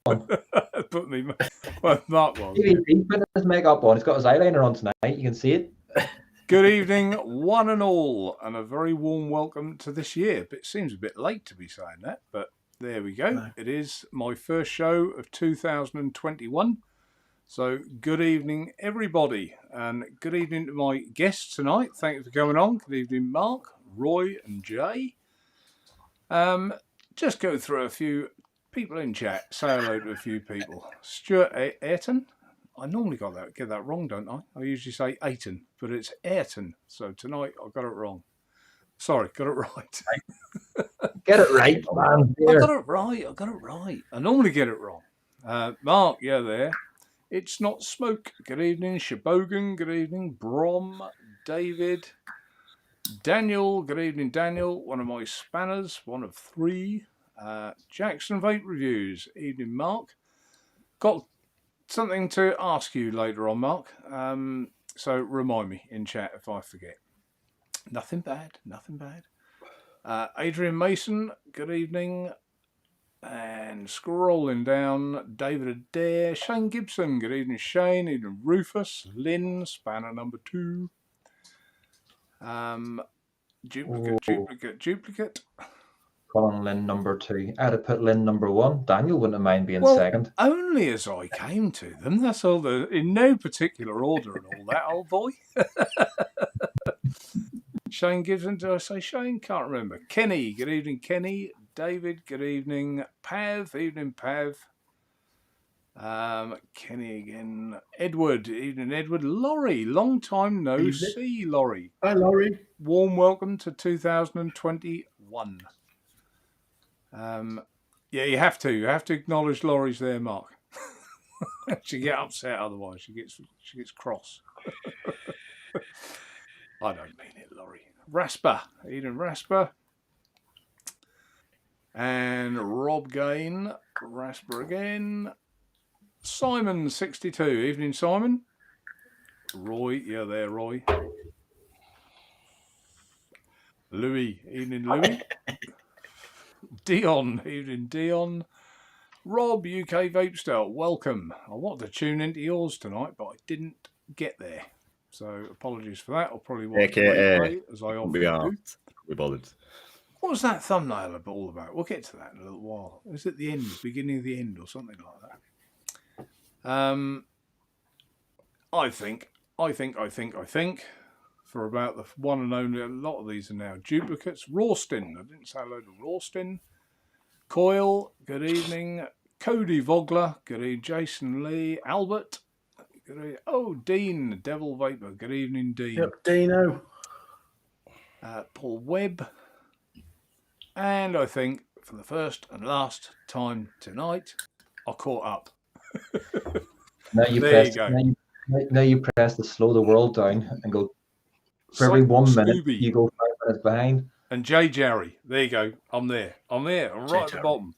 on. Put me, well, Mark was. TVP putting his makeup on. He's got his eyeliner on tonight. You can see it. Good evening, one and all, and a very warm welcome to this year. It seems a bit late to be saying that, but there we go. No. It is my first show of 2021. So good evening, everybody, and good evening to my guests tonight. Thank you for coming on. Good evening, Mark, Roy, and Jay. Just go through a few people in chat. Say hello to a few people. Stuart Ayrton. I normally get that wrong, don't I? I usually say Ayton, but it's Ayrton. So tonight I got it wrong. Sorry, got it right. Get it right, man. I got it right. I normally get it wrong. Mark, yeah, there. It's not smoke. Good evening, Shabogan. Good evening, Brom, David, Daniel. Good evening, Daniel. One of my spanners, one of three. Jackson Vape Reviews. Evening, Mark. Got something to ask you later on, Mark. So remind me in chat if I forget. Nothing bad. Adrian Mason, good evening. And scrolling down, David Adair, Shane Gibson, good evening, Shane. Evening, Rufus, Lynn, spanner number 2. Duplicate. Calling Lynn number 2. I'd have put Lynn number 1. Daniel wouldn't have mind being second. Only as I came to them. That's all. In no particular order and all that, old boy. Shane Gibson, did I say Shane? Can't remember. Kenny, good evening, Kenny. David, good evening. Pav, evening, Pav. Kenny again. Edward, evening, Edward. Laurie, long time no see, Laurie. Hi, Laurie. Warm welcome to 2021. Yeah, you have to. You have to acknowledge Laurie's there, Mark. She get upset otherwise. She gets cross. I don't mean it, Laurie. Rasper, Eden Rasper. And Rob Gain, Rasper again. Simon 62. Evening, Simon. Roy, yeah, there, Roy. Louis, evening, Louis. Dion, evening, Dion. Rob, UK Vape Style, welcome. I wanted to tune into yours tonight, but I didn't get there. So apologies for that. I'll probably watch the replay, as I often do. We bothered. What was that thumbnail all about? We'll get to that in a little while. Is it the end, beginning of the end, or something like that? I think, for about the one and only, a lot of these are now duplicates. Rawstin, I didn't say hello to Rawstin. Coyle, good evening. Cody Vogler, good evening. Jason Lee, Albert, good evening. Oh, Dean, Devil Vapor, good evening, Dean. Yep, Dino. Paul Webb. And I think for the first and last time tonight, I caught up. Now you press to slow the world down and go, for every 1 minute, you go 5 minutes behind. And Jay Jerry, there you go. I'm there. I'm right at the bottom.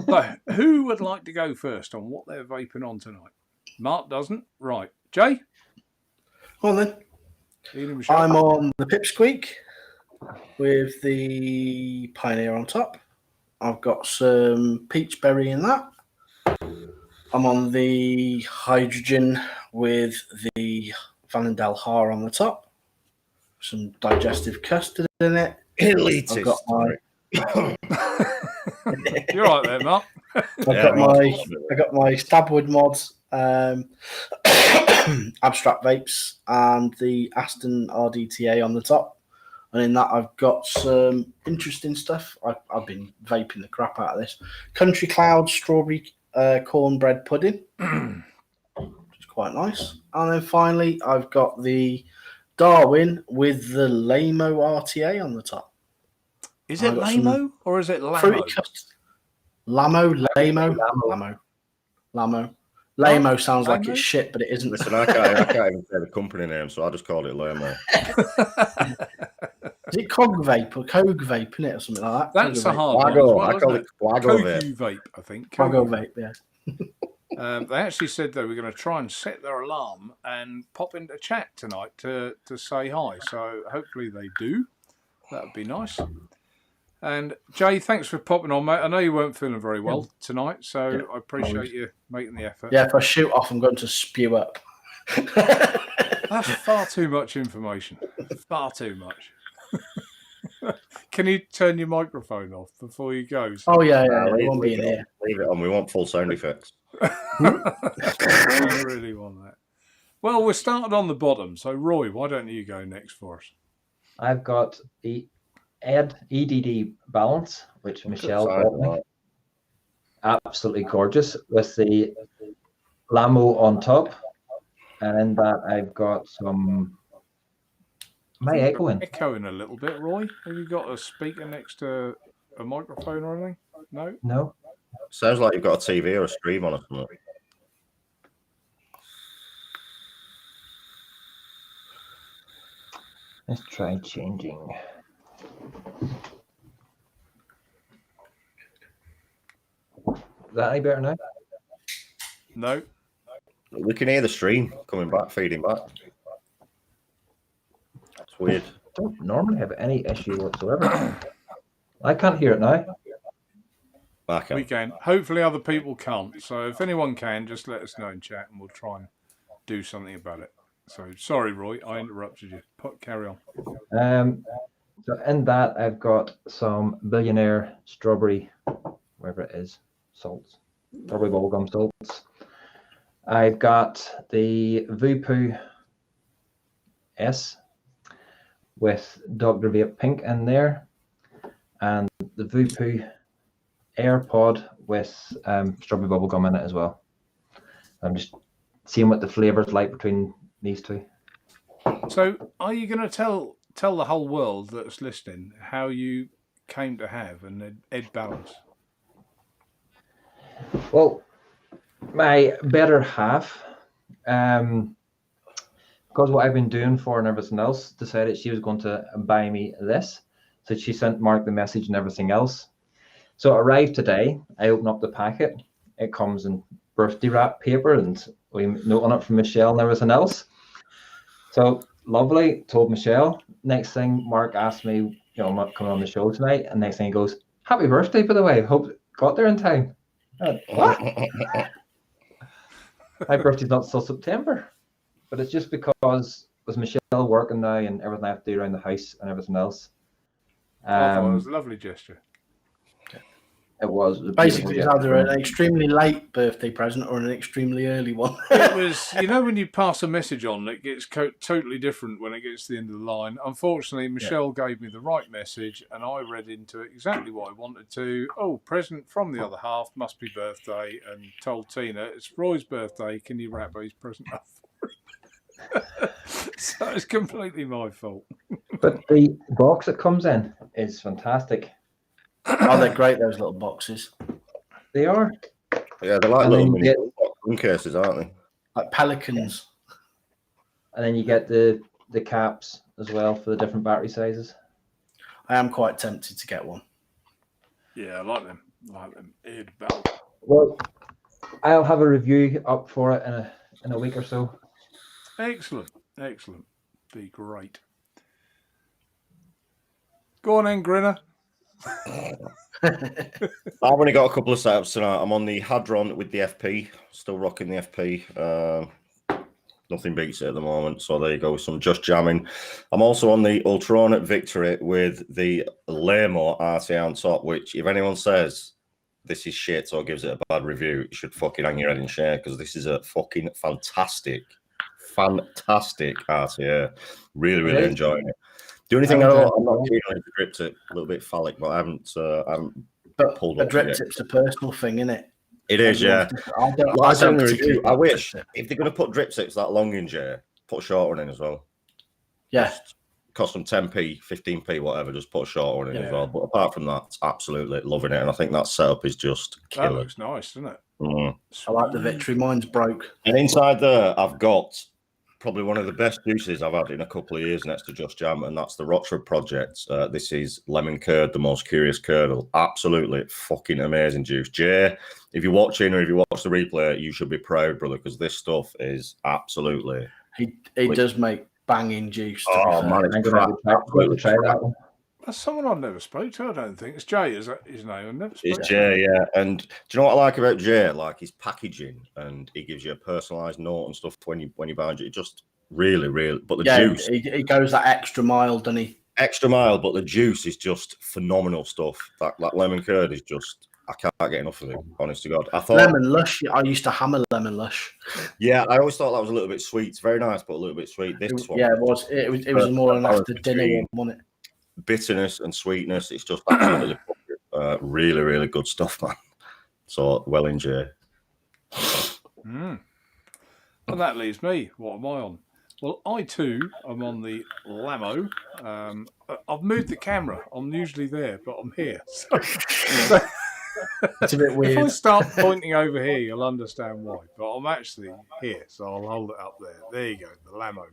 So, who would like to go first on what they're vaping on tonight? Mark doesn't. Right. Jay? Well then, I'm on the Pipsqueak with the Pioneer on top. I've got some peach berry in that. I'm on the Hydrogen with the Vanendel Haar on the top. Some digestive custard in it. Elitist. I've got my... You're right there, Mark. I got my Stabwood mods, Abstract Vapes, and the Aston RDTA on the top. And in that, I've got some interesting stuff. I've been vaping the crap out of this. Country Cloud Strawberry Cornbread Pudding, which is quite nice. And then finally, I've got the Darwin with the Lamo RTA on the top. Is it Lamo or is it Lamo? Lamo sounds like it's shit, but it isn't. Listen, I can't even say the company name, so I'll just call it Lamo. Is it Cog Vape or Cogue Vape, isn't it, or something like that? That's a hard one. I call it Quaggo Vape, I think. Quaggo Vape, yeah. They actually said they were going to try and set their alarm and pop into chat tonight to say hi. So hopefully they do. That would be nice. And Jay, thanks for popping on, mate. I know you weren't feeling very well tonight, so I appreciate you making the effort. Yeah, if I shoot off, I'm going to spew up. That's far too much information. Far too much. Can you turn your microphone off before you go? Oh, yeah. It won't be in here. Leave it on. We want full sound effects. I really want that. Well, we're started on the bottom. So, Roy, why don't you go next for us? I've got the EDD Balance, which Michelle bought me. Absolutely gorgeous with the Lamo on top. And in that, I've got some... Am I echoing? Echoing a little bit, Roy. Have you got a speaker next to a microphone or anything? No? No. Sounds like you've got a TV or a stream on or something. Let's try changing. Is that any better now? No. We can hear the stream coming back, feeding back. That's weird. I don't normally have any issue whatsoever. I can't hear it now. We can. Hopefully other people can't. So if anyone can, just let us know in chat and we'll try and do something about it. So sorry, Roy, I interrupted you. Carry on. So in that, I've got some Billionaire Strawberry, whatever it is, salts, strawberry bubblegum salts. I've got the Vape S with Dr. Vape Pink in there, and the Vape AirPod with strawberry bubblegum in it as well. I'm just seeing what the flavours like between these two. So are you going to tell the whole world that's listening how you came to have an Ed Balance? Well, my better half, because what I've been doing for and everything else, decided she was going to buy me this. So she sent Mark the message and everything else. So it arrived today. I opened up the packet. It comes in birthday wrap paper and we note on it from Michelle and everything else. So lovely, told Michelle. Next thing, Mark asked me, I'm not coming on the show tonight. And next thing he goes, happy birthday, by the way. Hope it got there in time. What? My birthday's not till September. But it's just because with Michelle working now and everything I have to do around the house and everything else. I thought it was a lovely gesture. It was basically it's either an extremely late birthday present or an extremely early one. It was, when you pass a message on, it gets totally different when it gets to the end of the line. Unfortunately, Michelle gave me the right message and I read into it exactly what I wanted to. Oh, present from the other half, must be birthday, and told Tina, it's Roy's birthday, can you wrap his present up for him? So it's completely my fault. But the box it comes in is fantastic. Oh, they're great, those little boxes. They are. Yeah, they're like little mini phone cases, aren't they? Like pelicans. And then you get the caps as well for the different battery sizes. I am quite tempted to get one. Yeah, I like them. Well, I'll have a review up for it in a week or so. Excellent. Be great. Go on then, Grinner. I've only got a couple of setups tonight. I'm on the Hadron with the FP, still rocking the FP. Nothing beats it at the moment, so there you go, some just jamming. I'm also on the Ultronic Victory with the Lamo RT on top, which if anyone says this is shit or gives it a bad review, you should fucking hang your head and share, because this is a fucking fantastic RTA. Really enjoying it. The only thing I'm not keen on is the drip tip, a little bit phallic, but I haven't pulled up. A drip tip's a personal thing, isn't it? It is, yeah. I wish if they're going to put drip tips that long in, Jay, put a short one in as well. Yeah. Just cost them 10p, 15p, whatever. Just put a short one in as well. But apart from that, absolutely loving it, and I think that setup is just killer. That looks nice, doesn't it? I like the Victory. Mine's broke. And inside there, I've got probably one of the best juices I've had in a couple of years next to Just Jam, and that's the Rochford Project. This is lemon curd, the most curious curdle. Absolutely fucking amazing juice. Jay, if you're watching or if you watch the replay, you should be proud, brother, because this stuff is absolutely... He does make banging juice. Oh, man, it's I'm going to try that one. That's someone I've never spoke to. I don't think it's Jay. Is that his name? I've never spoke It's to Jay, yeah. And do you know what I like about Jay? Like his packaging, and he gives you a personalised note and stuff when you buy it. It just really. But the juice, he goes that extra mile, doesn't he? extra mile. But the juice is just phenomenal stuff. That lemon curd is just. I can't get enough of it. Honest to God, I thought Lemon lush. I used to hammer lemon lush. Yeah, I always thought that was a little bit sweet. It's very nice, but a little bit sweet. This one, Yeah, it was. It was more an after dinner one, wasn't it? Bitterness and sweetness. It's just absolutely really good stuff, man. So well enjoy. And that leaves me. What am I on? Well, I too am on the Lamo. I've moved the camera. I'm usually there, but I'm here. So It's a bit weird. if I start pointing over here, you'll understand why. But I'm actually here, so I'll hold it up there. There you go, the Lamo.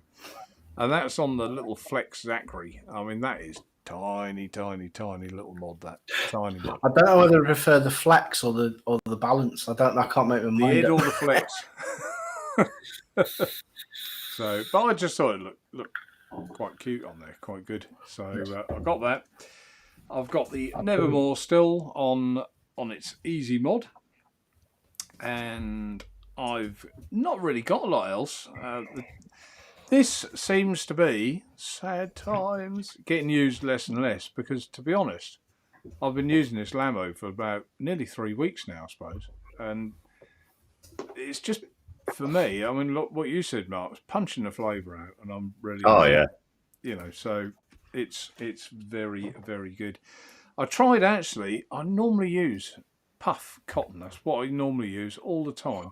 And that's on the little Flex Zachary. I mean, that is tiny little mod. That tiny mod. I don't know whether I prefer the flex or the balance. I can't make my The mind head up. or the Flex. So, but I just thought it looked quite cute on there, quite good. So I got that. I've got the Nevermore still on its easy mod, and I've not really got a lot else. This seems to be, sad times, getting used less and less because, to be honest, I've been using this Lamo for about nearly 3 weeks now, I suppose, and it's just, for me, I mean, look what you said, Mark, it's punching the flavour out, and I'm really, so it's very, very good. I tried actually. I normally use puff cotton. That's what I normally use all the time.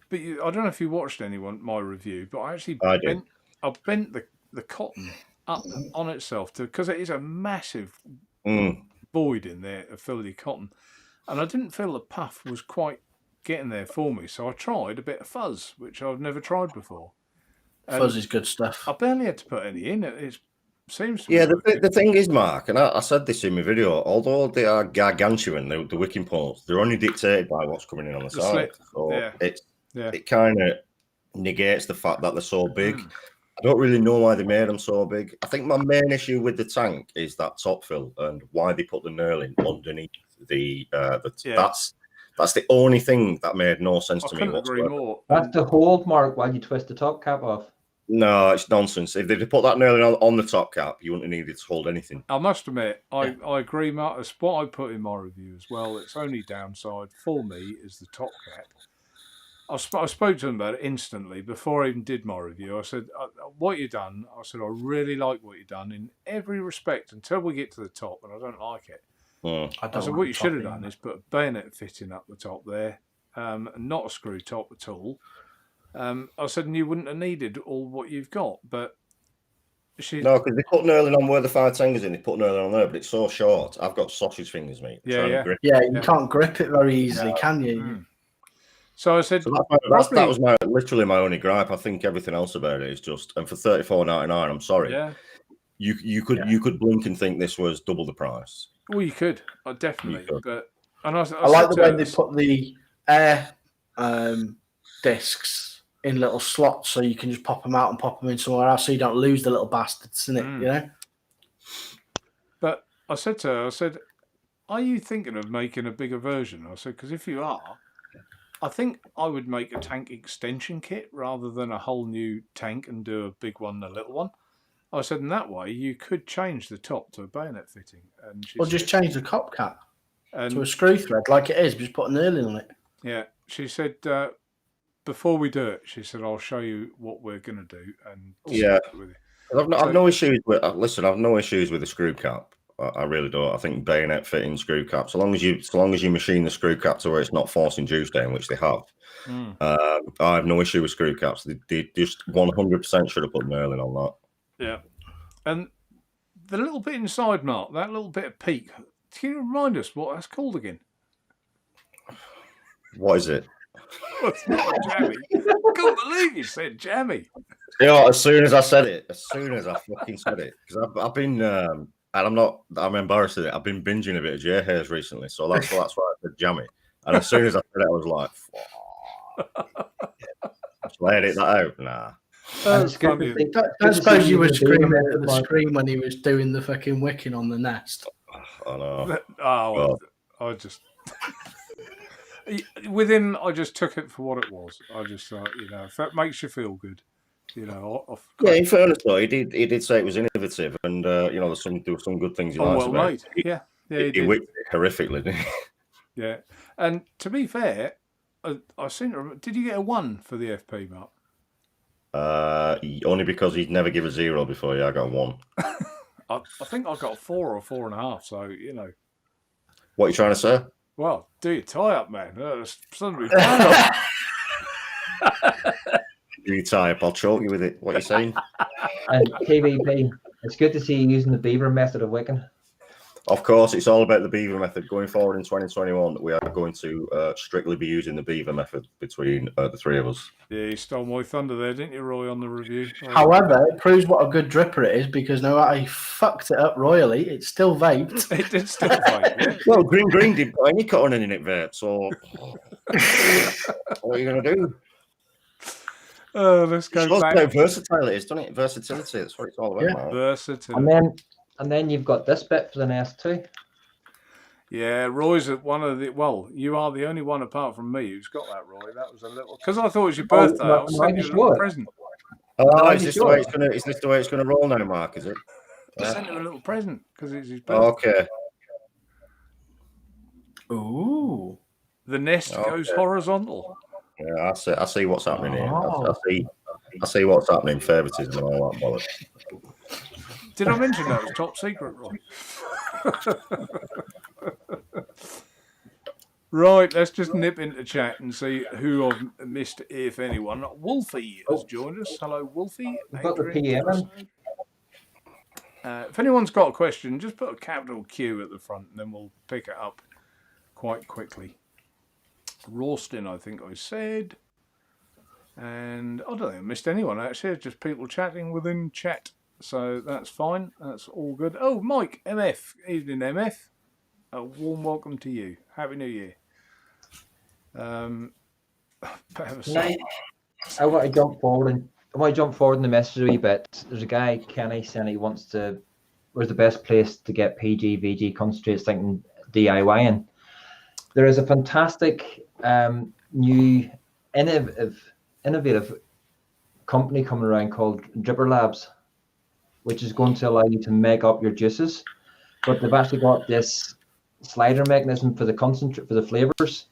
But I don't know if you watched my review, but I actually bent the cotton up on itself because it is a massive void in there of filthy cotton, and I didn't feel the puff was quite getting there for me. So I tried a bit of fuzz, which I've never tried before. And fuzz is good stuff. I barely had to put any in. It seems to Yeah, be the thing is, Mark, and I said this in my video, although they are gargantuan, the wicking poles, they're only dictated by what's coming in on the side. Slip. So Yeah. it kind of negates the fact that they're so big. I don't really know why they made them so big. I think my main issue with the tank is that top fill and why they put the knurling underneath that's the only thing that made no sense to me whatsoever. Agree more. That's the hold, Mark, while you twist the top cap off. No, it's nonsense. If they'd put that knurling on the top cap, you wouldn't have needed to hold anything. I must admit, I agree, Mark. That's what I put in my review as well. Its only downside for me is the top cap. I spoke to him about it instantly before I even did my review. I said, what you've done, I said, I really like what you've done in every respect until we get to the top, and I don't like it. I said, what you should have done is put a bayonet fitting up the top there, not a screw top at all. I said, and you wouldn't have needed all what you've got, but no, because they put knurling on where the 5 fingers in, they put knurling on there, but it's so short. I've got sausage fingers, mate. You can't grip it very easily, can you? So I said, that was literally my only gripe. I think everything else about it is just, and for $34.99, I'm sorry, you could blink and think this was double the price. Well, you could, definitely, but I like the way they put the air discs in little slots, so you can just pop them out and pop them in somewhere else, so you don't lose the little bastards in it, you know. But I said to her, are you thinking of making a bigger version? I said, because if you are, I think I would make a tank extension kit rather than a whole new tank and do a big one and a little one. I said, in that way, you could change the top to a bayonet fitting. Or just change the cop cap to a screw thread like it is, just put a knurling on it. Yeah, she said, before we do it, she said, I'll show you what we're going to do. And with it. I've no issues with. Listen, I've no issues with the screw cap. I really don't. I think bayonet fitting screw cap, so long as you machine the screw cap to where it's not forcing juice down, which they have. I have no issue with screw caps. They just 100% should have put knurling on that. Yeah, and the little bit inside, Mark, that little bit of peak. Can you remind us what that's called again? What is it? Well, it's not a jammy. I can't believe you said jammy. As soon as I said it, because I've been, and I'm embarrassed of it. I've been binging a bit of Jay Hayes recently, so that's why I said jammy. And as soon as I said it, I was like, should I edit that out? Nah. And it's good funny. to see- Don't good to see suppose you were using the Beaver screaming at method, the Mark. screen when he was doing the fucking wicking on the nest. I know. Oh, I just with him, I just took it for what it was. I just thought, if that makes you feel good, Yeah, in fairness though, he did say it was innovative, and there were some good things he likes well about made. it. Yeah, he He did. whipped it horrifically, didn't he? Yeah, and to be fair, I seem to remember, did you get a 1 for the FP, Mark? Only because he'd never give a 0 before. Yeah, I got a 1. I think I got a 4 or 4.5. So What are you trying to say? well, do your tie up, man. That's something to be proud of. Do you tie up? I'll choke you with it. What are you saying? And TVP, it's good to see you using the Beaver method of wicking. Of course, it's all about the Beaver method. Going forward in 2021, we are going to strictly be using the Beaver method between the three of us. Yeah, you stole my thunder there, didn't you, Roy, on the review? However, it proves what a good dripper it is because no matter he fucked it up royally, it's still vaped. It did still vape. Yeah. Well, Green didn't put any cotton in it, vape. So what are you going to do? Let's go It shows back. how versatile it is, doesn't it? Versatility. That's what it's all about, man. Versatility. And then you've got this bit for the nest too. Yeah, Roy's at one of the. Well, you are the only one apart from me who's got that, Roy. That was a little because I thought it was your birthday. I was sending you a little present. Oh, is this the way it's going to roll now, Mark? Is it? I sent him a little present because it's his birthday. Okay. Ooh. The nest goes horizontal. Yeah, I see what's happening here. I see what's happening. Favoritism and all that bollocks. Did I mention that was top secret, Roy? Right, let's just nip into chat and see who I've missed, if anyone. Wolfie has joined us. Hello, Wolfie. We've got the PM in. If anyone's got a question, just put a capital Q at the front and then we'll pick it up quite quickly. Rawston, I think I said. And I don't think I missed anyone, actually. It's just people chatting within chat. So that's fine. That's all good. Oh, Mike, MF. Evening, MF. A warm welcome to you. Happy New Year. I want to jump forward in the message a wee bit. There's a guy, Kenny, saying he wants to. Where's the best place to get PG, VG concentrates? Thinking DIY. There is a fantastic new innovative company coming around called Dripper Labs, which is going to allow you to make up your juices. But they've actually got this slider mechanism for the concentrate, for the flavors.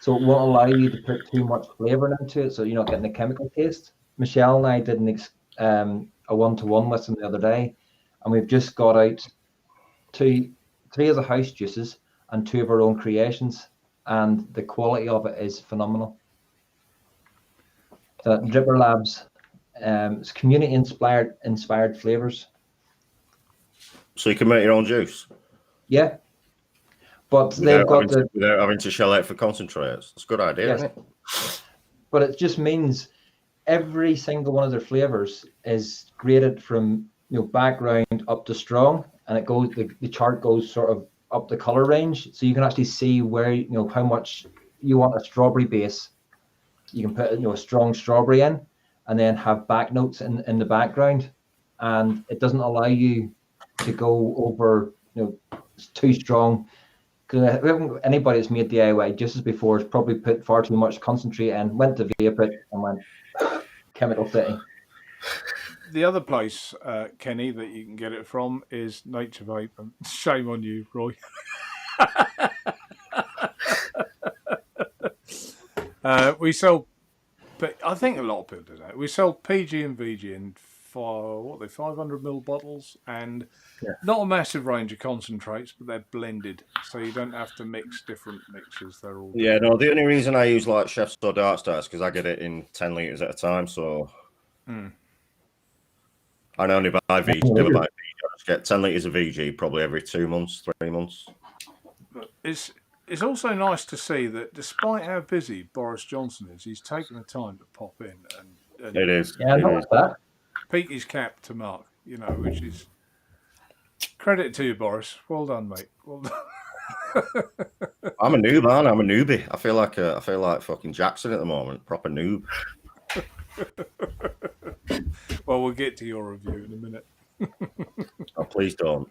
So it won't allow you to put too much flavor into it, so you're not getting the chemical taste. Michelle and I did a one-to-one with them the other day, and we've just got out three of the house juices and 2 of our own creations, and the quality of it is phenomenal. So Dripper Labs, it's community inspired flavors. So you can make your own juice. Yeah, but they've got without having to shell out for concentrates. That's a good idea, yes. Isn't it? But it just means every single one of their flavors is graded from background up to strong, and it goes the chart goes sort of up the color range, so you can actually see where how much you want a strawberry base. You can put a strong strawberry in, and then have back notes in the background, and it doesn't allow you to go over too strong. Because anybody that's made DIY juices before has probably put far too much concentrate in, went to vape it, and went chemical city. The other place, Kenny, that you can get it from is Naturevape. And shame on you, Roy. We sell, but I think a lot of people do that. We sell PG and VG in 500ml bottles, and not a massive range of concentrates, but they're blended, so you don't have to mix different mixes. They're all the only reason I use like Chef's or Dark Stars because I get it in 10 litres at a time, so I only buy VG. Never buy VG. I just get 10 litres of VG probably every 2 months, 3 months. But it's also nice to see that despite how busy Boris Johnson is, he's taken the time to pop in and It is. Yeah, I noticed that. peak his cap to Mark, which is credit to you, Boris. Well done, mate. Well done. I'm a noob, man. I'm a newbie. I feel like fucking Jackson at the moment. Proper noob. Well, we'll get to your review in a minute. Oh, please don't.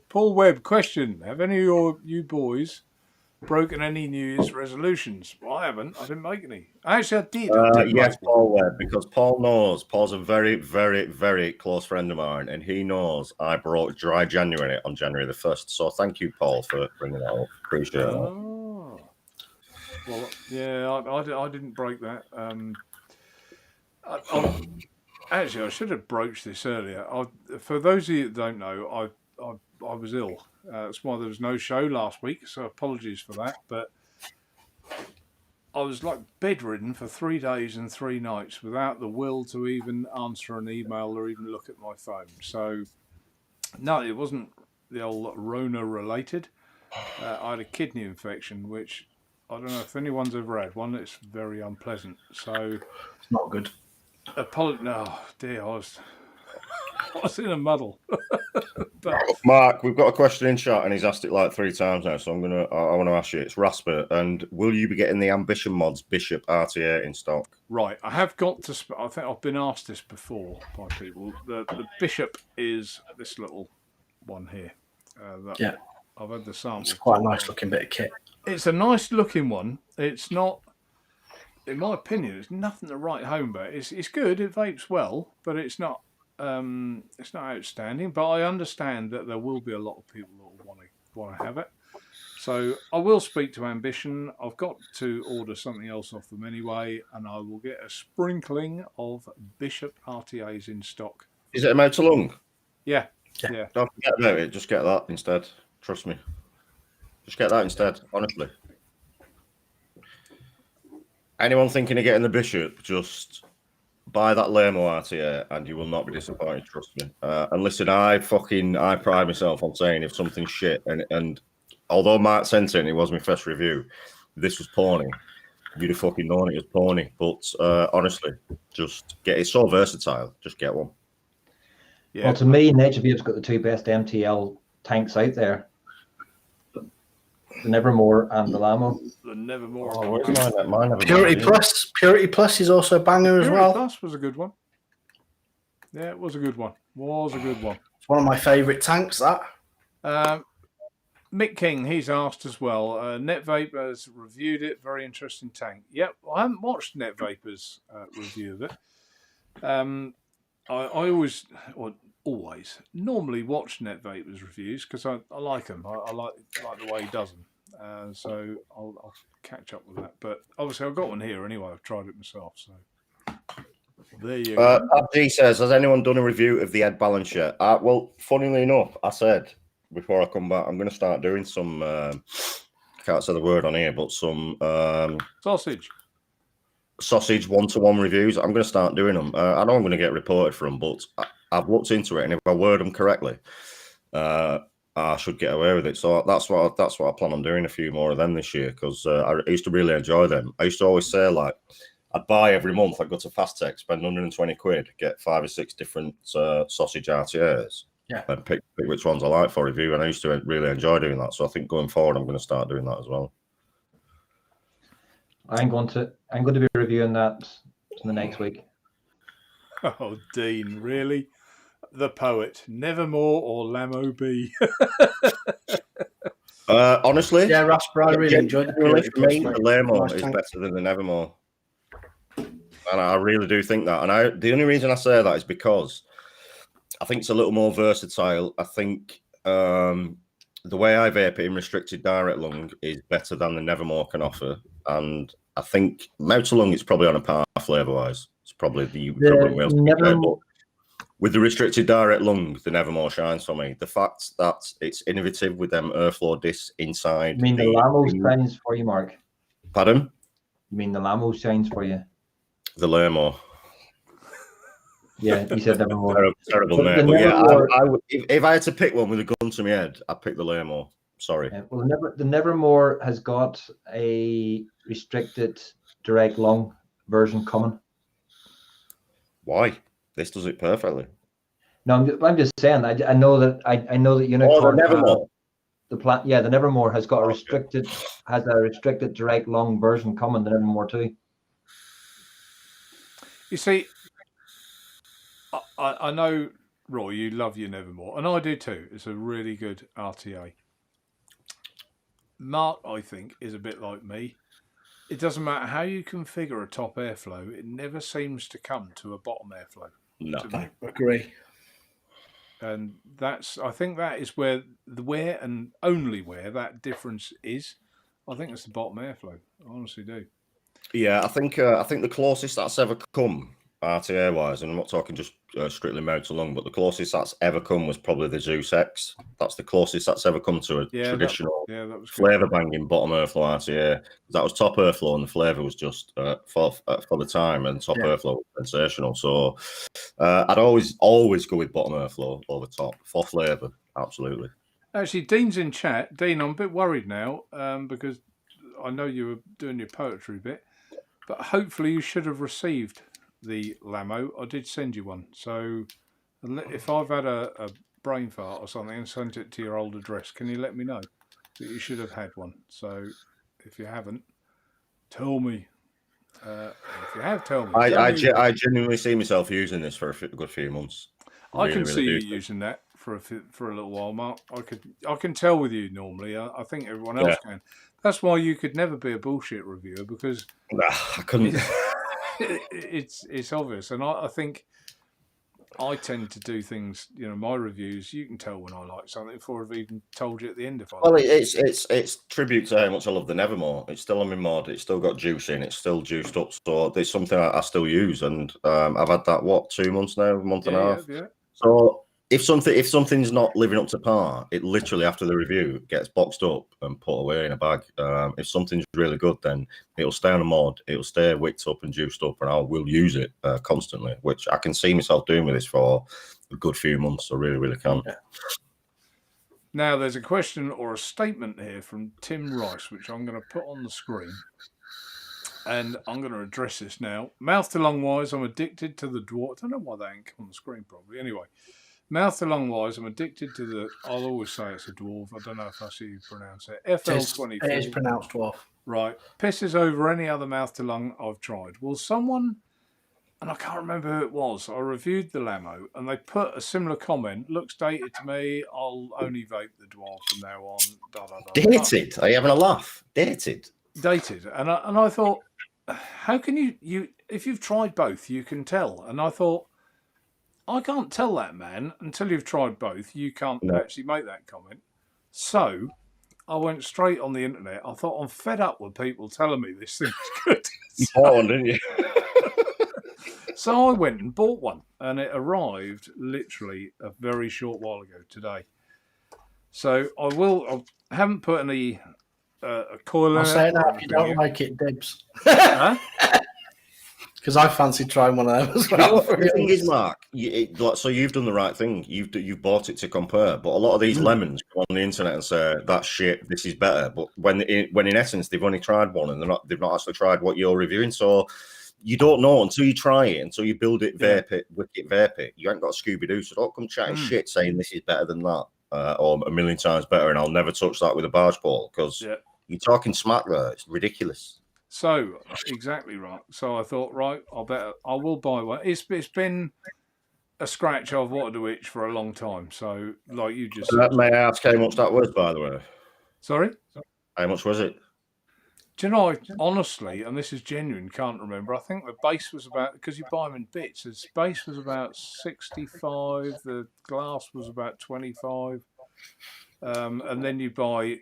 Paul Webb, question: have any of you boys broken any New Year's resolutions? Well, I haven't. I didn't make any. Actually, I did. Yes, make one. Paul Webb, because Paul knows. Paul's a very, very, very close friend of mine, and he knows I broke dry January on January the 1st. So thank you, Paul, for bringing that up. Appreciate that. Oh. Well, yeah, I didn't break that. Actually, I should have broached this earlier. For those of you that don't know, I was ill. That's why there was no show last week, so apologies for that. But I was like bedridden for 3 days and 3 nights without the will to even answer an email or even look at my phone. So, no, it wasn't the old Rona related. I had a kidney infection, which I don't know if anyone's ever had one. It's very unpleasant. So, It's not good. no, dear, I was in a muddle. But Mark, we've got a question in chat, and he's asked it like 3 times now. So I want to ask you. It's Rasper, and will you be getting the Ambition Mods Bishop RTA in stock? right, I have got to. I think I've been asked this before by people. The Bishop is this little one here. Yeah. I've had the sample. It's quite a nice looking bit of kit. It's a nice looking one. It's not, in my opinion, it's nothing to write home about. It's good. It vapes well, but it's not outstanding. But I understand that there will be a lot of people that will want to have it. So I will speak to Ambition. I've got to order something else off them anyway, and I will get a sprinkling of Bishop RTAs in stock. Is it a motor lung? Yeah. Don't forget about it. Just get that instead. Trust me. Just get that instead, honestly. Anyone thinking of getting the Bishop, just buy that Lamo RTA and you will not be disappointed, trust me. And listen, I pride myself on saying if something's shit, and although Mark sent it and it was my first review, this was pony, you'd have fucking known it was pony. But honestly, just get it. It's so versatile. Just get one. Yeah. Well, to me, Naturevape's got the 2 best MTL tanks out there. The Nevermore and the Lamo. The Nevermore. Oh, where's mine? Purity Plus is also a banger as well. Plus was a good one. Yeah, it was a good one. It's one of my favourite tanks, that. Mick King, he's asked as well. Netvape has reviewed it. Very interesting tank. Yep, I haven't watched Netvape's review of it. I always normally watch Netvape's reviews because I like them. I like the way he does them. So I'll catch up with that. But obviously I've got one here anyway. I've tried it myself. So there you go. Abdi says, has anyone done a review of the Ed Balance yet? Well, funnily enough, I said before I come back, I'm going to start doing some, I can't say the word on here, but some sausage 1-to-1 reviews. I'm going to start doing them. I know I'm going to get reported for them, but I've looked into it, and if I word them correctly, I should get away with it. So that's what I plan on doing, a few more of them this year, because I used to really enjoy them. I used to always say, like, I'd buy every month. I'd go to Fastech, spend 120 quid, get 5 or 6 different sausage RTAs, and pick which ones I like for review. And I used to really enjoy doing that. So I think going forward, I'm going to start doing that as well. I'm going to be reviewing that in the next week. Oh, Dean, really? The poet, Nevermore or Lamo B? Honestly, yeah, Rasper, I really enjoyed the Lamo is better than the Nevermore, and I really do think that. And the only reason I say that is because I think it's a little more versatile. I think the way I vape it in restricted direct lung is better than the Nevermore can offer, and I think motor lung is probably on a par flavour wise. It's probably the equivalent Nevermore. With the restricted direct lung, the Nevermore shines for me. The fact that it's innovative with them airflow discs inside. You mean the Lamo shines for you, Mark? Pardon? You mean the Lamo shines for you? The Lamo. Yeah, you said Nevermore. Terrible name. But yeah, I would, if I had to pick one with a gun to my head, I'd pick the Lamo. Sorry. Yeah, well, the Nevermore has got a restricted direct lung version coming. Why? This does it perfectly. No, I'm just saying. I know that Unicorn. The Nevermore. The Nevermore has got a restricted direct lung version coming. The Nevermore 2. You see, I know, Roy, you love your Nevermore, and I do too. It's a really good RTA. Mark, I think, is a bit like me. It doesn't matter how you configure a top airflow, it never seems to come to a bottom airflow. No. I agree. And I think that is where and only where that difference is. I think it's the bottom airflow. I honestly do. Yeah, I think the closest that's ever come RTA wise, and I'm not talking just strictly mount along, but the closest that's ever come was probably the Zeus X. That's the closest that's ever come to a traditional that was flavour banging bottom airflow RTA. That was top airflow, and the flavour was just for the time, and top airflow was sensational. So I'd always go with bottom airflow over top for flavour. Absolutely. Actually, Dean's in chat. Dean, I'm a bit worried now because I know you were doing your poetry bit, but hopefully you should have received the Lamo. I did send you one. So if I've had a brain fart or something and sent it to your old address, can you let me know that you should have had one? So if you haven't, tell me. If you have, tell me. I genuinely see myself using this for a good few months. I can see you using that for a little while, Mark. I can tell with you normally. I think everyone else can. That's why you could never be a bullshit reviewer, because I couldn't. It's obvious, and I think I tend to do things. You know, my reviews, you can tell when I like something before I've even told you at the end if I. Well, it's tribute to how much I love the Nevermore. It's still on my mod. It's still got juice in. It's still juiced up. So there's something I still use, and I've had that 2 months now, a month and a half. Yeah. So if something's not living up to par, it literally after the review gets boxed up and put away in a bag. If something's really good, then it'll stay on a mod. It'll stay wicked up and juiced up, and I will use it constantly, which I can see myself doing with this for a good few months. I really, really can. Yeah. Now, there's a question or a statement here from Tim Rice, which I'm going to put on the screen. And I'm going to address this now. Mouth to lung wise, I'm addicted to the dwarf. I don't know why that ain't come on the screen, probably. Anyway, mouth to lung wise, I'm addicted to the. I'll always say it's a dwarf. I don't know if I see you pronounce it. FL24. It is pronounced dwarf. Right. Pisses over any other mouth to lung I've tried. Will someone, and I can't remember who it was, I reviewed the Lamo and they put a similar comment. Looks dated to me. I'll only vape the dwarf from now on. Dated? Are you having a laugh? Dated? Dated. And I thought, how can you if you've tried both, you can tell. And I thought, I can't tell that, man, until you've tried both. You can't actually make that comment. So I went straight on the internet. I thought, I'm fed up with people telling me this thing's good. You bought one, didn't you? So I went and bought one, and it arrived literally a very short while ago today. So I haven't put any a coil in it. I'll say it now, if you don't like it, dibs. Huh? Because I fancy trying one of them as well. The thing is, Mark, so you've done the right thing. You've bought it to compare, but a lot of these lemons go on the internet and say that's shit. This is better, but when in essence they've only tried one and they've not actually tried what you're reviewing. So you don't know until you try it, until you build it, vape it, wicket vape it. You ain't got a Scooby Doo, so don't come chatting shit saying this is better than that or a million times better, and I'll never touch that with a barge pole because you're talking smack there. It's ridiculous. So exactly right. So I thought, right, I will buy one. It's been a scratch I've wanted to itch for a long time. So like you just said, may I ask how much that was, by the way? Sorry? How much was it? Do you know, I honestly, and this is genuine, can't remember. I think the base was about, because you buy them in bits, the base was about 65, the glass was about 25, and then you buy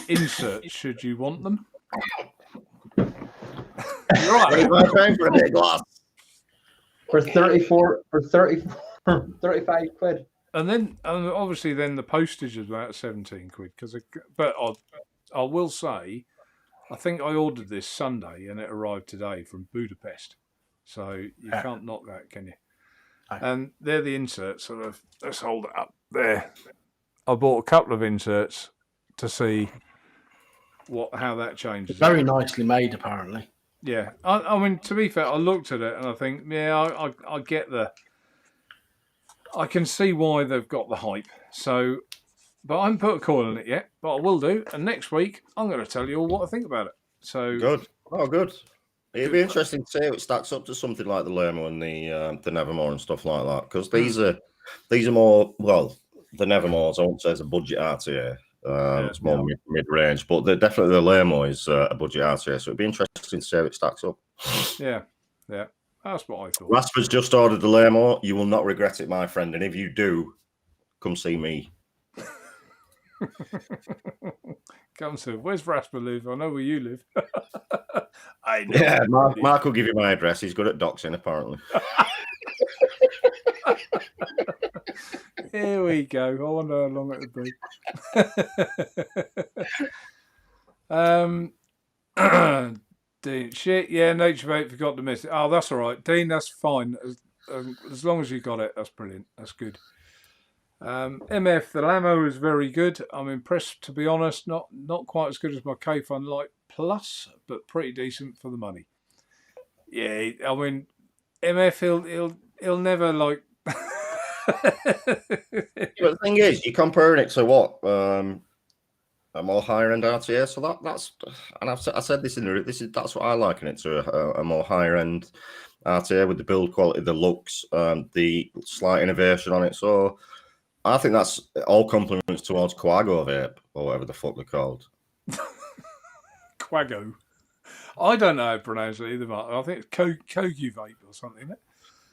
inserts should you want them. You're right. For a big glass. For 35 quid. And obviously then the postage is about 17 quid. But I will say, I think I ordered this Sunday and it arrived today from Budapest. So you can't knock that, can you? And they're the inserts. Sort of, let's hold it up there. I bought a couple of inserts to see how that changes. Very nicely made, apparently. Yeah, I mean, to be fair, I looked at it and I think, I get I can see why they've got the hype. So, but I haven't put a coil in it yet, but I will do. And next week, I'm going to tell you all what I think about it. So good. Oh, good. It'd be interesting to see how it stacks up to something like the Lermo and the Nevermore and stuff like that, because these are more, well, the Nevermores I won't say it's a budget RTA. It's more mid range, but definitely the Lermo is a budget RTA, so it'd be interesting to see how it stacks up. Yeah, that's what I thought. Rasper's just ordered the Lermo. You will not regret it, my friend, and if you do, come see me. Come to, where's Rasper live? I know where you live. I know. Yeah, Mark will give you my address. He's good at doxing, apparently. Here we go. I wonder how long it'll be. Dean, shit, yeah, Naturevape forgot to miss it. Oh, that's all right, Dean. That's fine. As long as you got it, that's brilliant. That's good. MF, the Lamo is very good. I'm impressed, to be honest. Not quite as good as my K-Fun Light Plus, but pretty decent for the money. Yeah, I mean, MF, he'll never like. But the thing is, you're comparing it to what a more higher end RTA. So that's, and I said this in the that's what I liken it to, a more higher end RTA with the build quality, the looks, the slight innovation on it. So I think that's all compliments towards Quago Vape, or whatever the fuck they're called. Quago. I don't know how to pronounce it either, Mark. I think it's Kogu Vape or something, isn't it?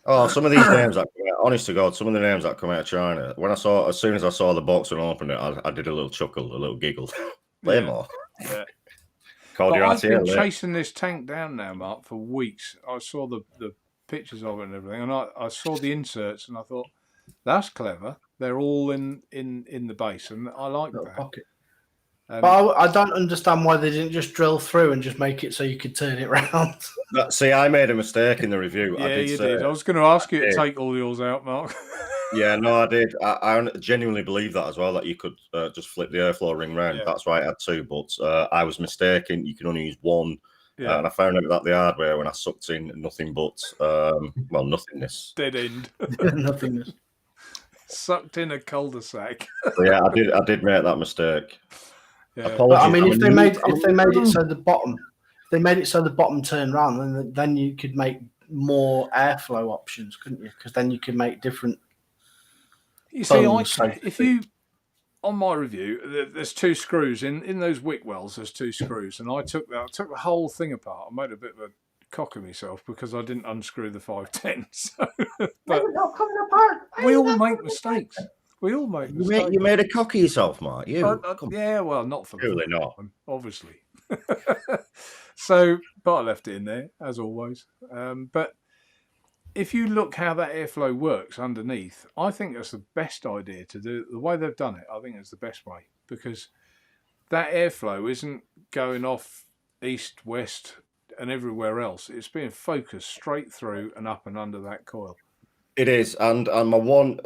Oh, some of these names that come out, honest to God, some of the names that come out of China, as soon as I saw the box and opened it, I did a little chuckle, a little giggle. Lamore. Yeah. I've been chasing this tank down now, Mark, for weeks. I saw the pictures of it and everything, and I saw the inserts, and I thought, that's clever. They're all in the base, and I like that. Pocket. But I don't understand why they didn't just drill through and just make it so you could turn it around. See, I made a mistake in the review. Yeah, you did. I was going to ask you to take all yours out, Mark. Yeah, no, I did. I genuinely believe that as well, that you could just flip the airflow ring round. Yeah. That's why I had two, but I was mistaken. You can only use one. Yeah. And I found out that the hard way when I sucked in nothing but, nothingness. Dead end. Nothingness. Sucked in a cul-de-sac. Yeah, I did make that mistake. Yeah. But I mean, if they made it so the bottom turned round, then you could make more airflow options, couldn't you? Because then you could make different. You see, if you on my review, there's two screws in those wick wells. There's two screws, and I took the whole thing apart. I made a bit of a cock of myself because I didn't unscrew the 510. So, but not coming apart. We all make mistakes. We all make mistakes. You made a cock of yourself, Mark. Yeah, well, not for really not. One, obviously. So, but I left it in there as always. But if you look how that airflow works underneath, I think that's the best idea to do. The way they've done it, I think it's the best way, because that airflow isn't going off east, west, and everywhere else. It's being focused straight through and up and under that coil. It is, and my one,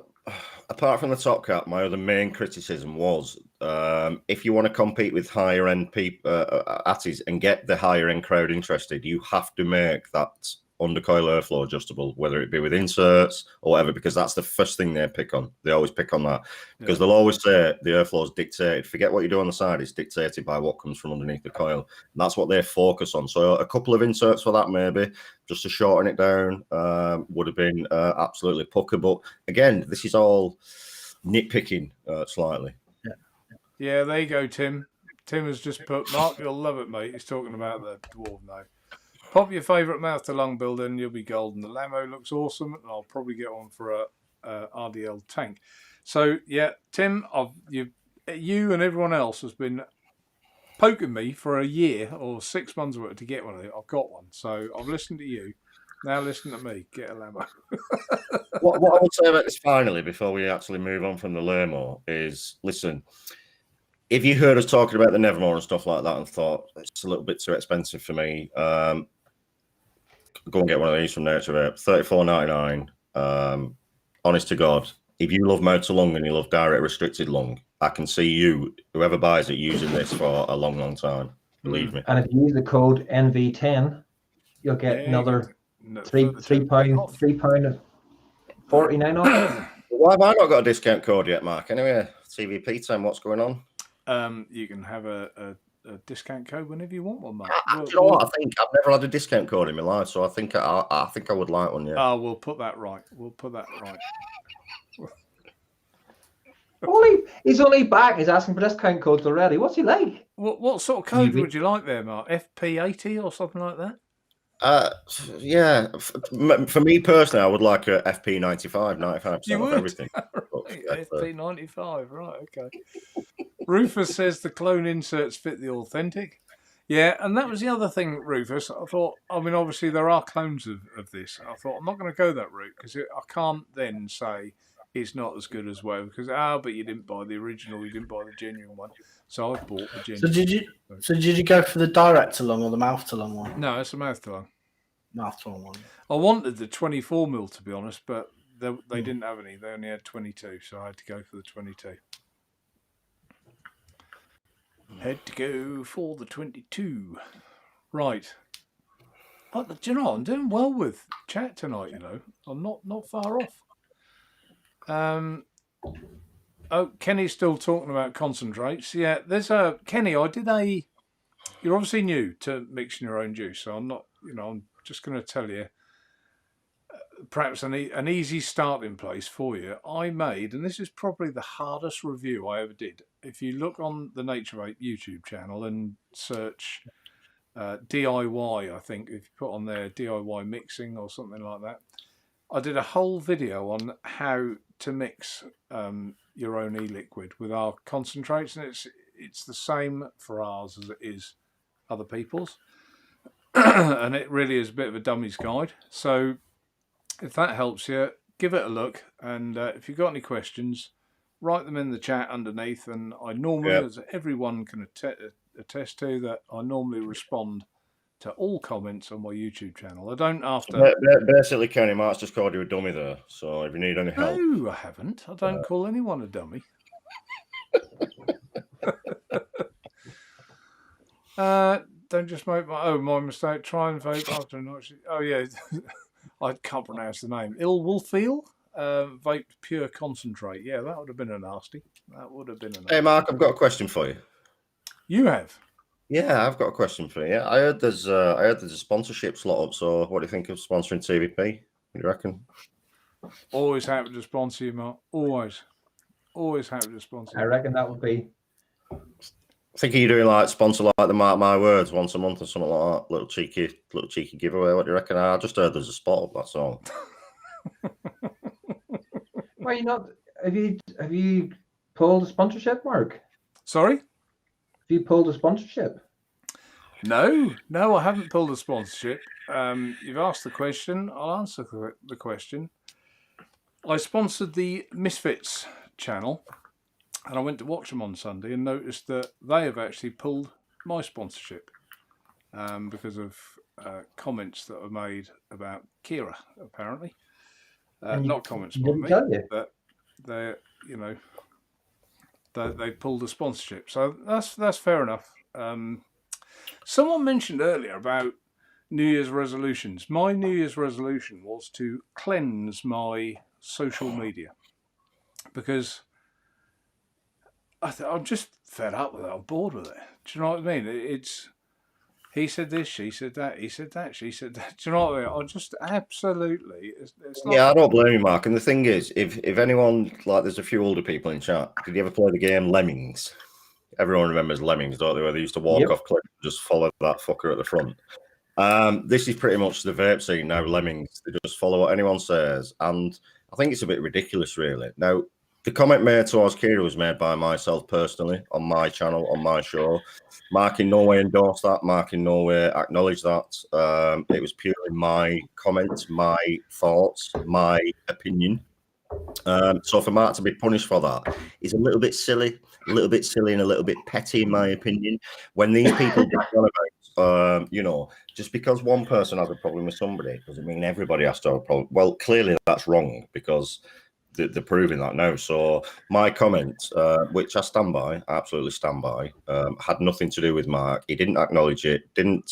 apart from the top cap, my other main criticism was if you want to compete with higher end people, atties, and get the higher end crowd interested, you have to make that undercoil airflow adjustable, whether it be with inserts or whatever, because that's the first thing they pick on. They always pick on that because they'll always say the airflow is dictated. Forget what you do on the side; it's dictated by what comes from underneath the coil. And that's what they focus on. So a couple of inserts for that, maybe just to shorten it down, would have been absolutely pucker. But again, this is all nitpicking slightly. Yeah, there you go, Tim. Tim has just put, Mark, you'll love it, mate. He's talking about the dwarf now. Pop your favourite mouth-to-lung builder and you'll be golden. The Lamo looks awesome, and I'll probably get one for a RDL tank. So, yeah, Tim, you and everyone else has been poking me for a year or 6 months worth to get one of it. I've got one. So I've listened to you. Now listen to me. Get a Lamo. What I would say about this finally, before we actually move on from the Lamo, is, listen, if you heard us talking about the Nevermore and stuff like that and thought it's a little bit too expensive for me, go and get one of these from Naturevape. $34.99. Honest to God, if you love mouth to lung and you love direct restricted lung, I can see you, whoever buys it, using this for a long, long time. Believe me. And if you use the code NV10, you'll get another £3.49 off. Why have I not got a discount code yet, Mark? Anyway, TVP time, what's going on? You can have a a discount code whenever you want one, Mark. Do you know what? I think I've never had a discount code in my life, so I think I think I would like one. Yeah. We'll put that right. We'll put that right. He's only back. He's asking for discount codes already. What's he like? What sort of code would you like there, Mark? FP80 or something like that? Yeah. For me personally, I would like a FP95, 95% of everything. Right, FP95, right? Okay. Rufus says the clone inserts fit the authentic. Yeah, and that was the other thing, Rufus. I thought, I mean, obviously there are clones of this. I thought I'm not going to go that route because I can't then say it's not as good as well because but you didn't buy the original, you didn't buy the genuine one. So I bought the genuine. So did you go for the direct to lung or the mouth to lung one? No, it's a mouth to lung. Mouth to lung one. I wanted the 24mm to be honest, but they didn't have any. They only had 22, so I had to go for the 22. Had to go for the 22. Right. But do you know, I'm doing well with chat tonight, you know. I'm not far off. Kenny's still talking about concentrates. Yeah, there's Kenny, you're obviously new to mixing your own juice, so I'm not, I'm just going to tell you perhaps an easy starting place for you. I made, and this is probably the hardest review I ever did. If you look on the Naturevape YouTube channel and search DIY, I think, if you put on there DIY mixing or something like that, I did a whole video on how to mix your own e-liquid with our concentrates, and it's the same for ours as it is other people's. And it really is a bit of a dummy's guide. So if that helps you, give it a look. And if you've got any questions, write them in the chat underneath. And I normally, as everyone can attest to, that I normally respond to all comments on my YouTube channel. I don't after... Basically, Kenny, Mark's just called you a dummy there. So if you need any help... No, I haven't. I don't call anyone a dummy. Don't just make my mistake. Try and vape after night. Oh yeah, I can't pronounce the name. Ilwolfeel vape pure concentrate. Yeah, that would have been a nasty. That would have been a nasty. Hey Mark, I've got a question for you. You have? Yeah, I've got a question for you. I heard there's a sponsorship slot up. So what do you think of sponsoring TVP? What do you reckon? Always happy to sponsor you, Mark. Always happy to sponsor you. I reckon that would be. I think you're doing like sponsor like the Mark My Words once a month or something like that. Little cheeky giveaway. What do you reckon? I just heard there's a spot up. That's all. Why you not? Have you pulled a sponsorship, Mark? Sorry? Have you pulled a sponsorship? No, I haven't pulled a sponsorship. You've asked the question. I'll answer the question. I sponsored the Misfits channel. And I went to watch them on Sunday and noticed that they have actually pulled my sponsorship because of comments that were made about Kira, apparently. Not comments by me, but they pulled the sponsorship. So that's fair enough. Someone mentioned earlier about New Year's resolutions. My New Year's resolution was to cleanse my social media because I'm just fed up with it. I'm bored with it. Do you know what I mean? It's he said this, she said that, he said that, she said that. Do you know what I mean? I'm just absolutely. It's not... Yeah, I don't blame you, Mark. And the thing is, if anyone, like, there's a few older people in chat. Did you ever play the game Lemmings? Everyone remembers Lemmings, don't they? Where they used to walk off cliff and just follow that fucker at the front. This is pretty much the vape scene now. Lemmings, they just follow what anyone says, and I think it's a bit ridiculous, really. Now, the comment made towards Kira was made by myself personally on my channel, on my show. Mark in no way endorsed that. Mark in no way acknowledged that. It was purely my comments, my thoughts, my opinion. So for Mark to be punished for that is a little bit silly and a little bit petty, in my opinion. When these people get on about, just because one person has a problem with somebody doesn't mean everybody has to have a problem. Well, clearly that's wrong because they're proving that now. So my comments, which I stand by, absolutely stand by, had nothing to do with Mark. He didn't acknowledge it, didn't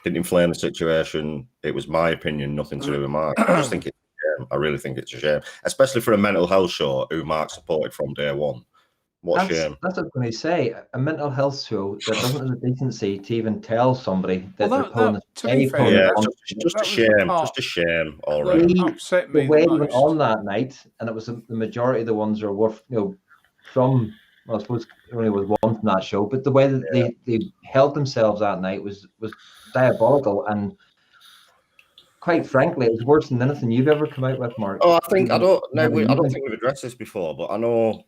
inflame the situation. It was my opinion, nothing to do with Mark. I just think it's a shame. I really think it's a shame, especially for a mental health show who Mark supported from day one. What a shame. That's what I'm going to say. A mental health show that doesn't have the decency to even tell somebody that they're pulling the to be fair, Yeah, pulling just a shame. Just a shame. All that right. upset the me way the he went most. on that night, and it was the majority of the ones are worth, from, well, I suppose there only was one from that show, but the way that they held themselves that night was diabolical, and quite frankly, it was worse than anything you've ever come out with, Mark. Oh, I don't think we've addressed this before, but I know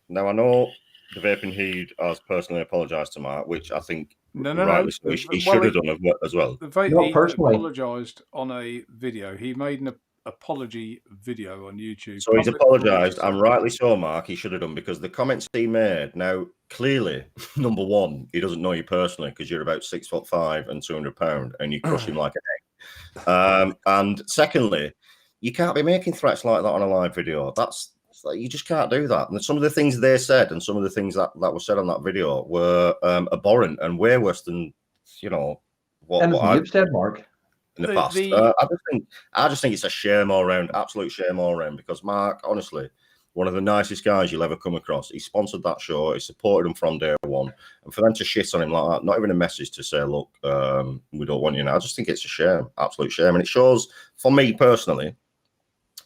the Vaping Heed has personally apologised to Mark, which I think rightly so. He should have done as well. The Vape Not Heed personally. apologised on a video. He made an apology video on YouTube. So he's apologised, and rightly so, Mark. He should have done, because the comments he made, now clearly, number one, he doesn't know you personally because you're about 6'5" and 200 pounds, and you crush him like an egg. And secondly, you can't be making threats like that on a live video. You just can't do that. And some of the things they said and some of the things that were said on that video were abhorrent and way worse than what I've said, Mark, in the past. I just think it's a shame all round, absolute shame all round, because Mark, honestly, one of the nicest guys you'll ever come across. He sponsored that show. He supported him from day one. And for them to shit on him like that, not even a message to say, look, we don't want you now. I just think it's a shame, absolute shame. And it shows, for me personally,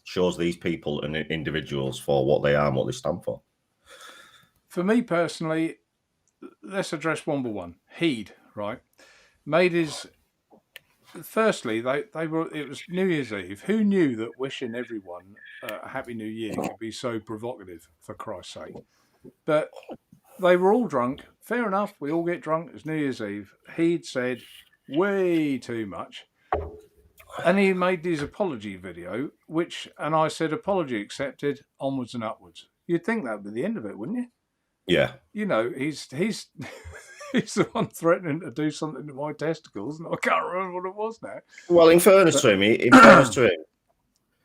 shows these people and individuals for what they are and what they stand for. For me personally, let's address one by one. Heed, right? Made his... Firstly, they were. It was New Year's Eve. Who knew that wishing everyone a Happy New Year could be so provocative, for Christ's sake? But they were all drunk. Fair enough. We all get drunk. It's New Year's Eve. He'd said way too much, and he made his apology video, and I said, apology accepted, onwards and upwards. You'd think that would be the end of it, wouldn't you? Yeah. He's he's the one threatening to do something to my testicles, and I can't remember what it was now. Well, in fairness to him,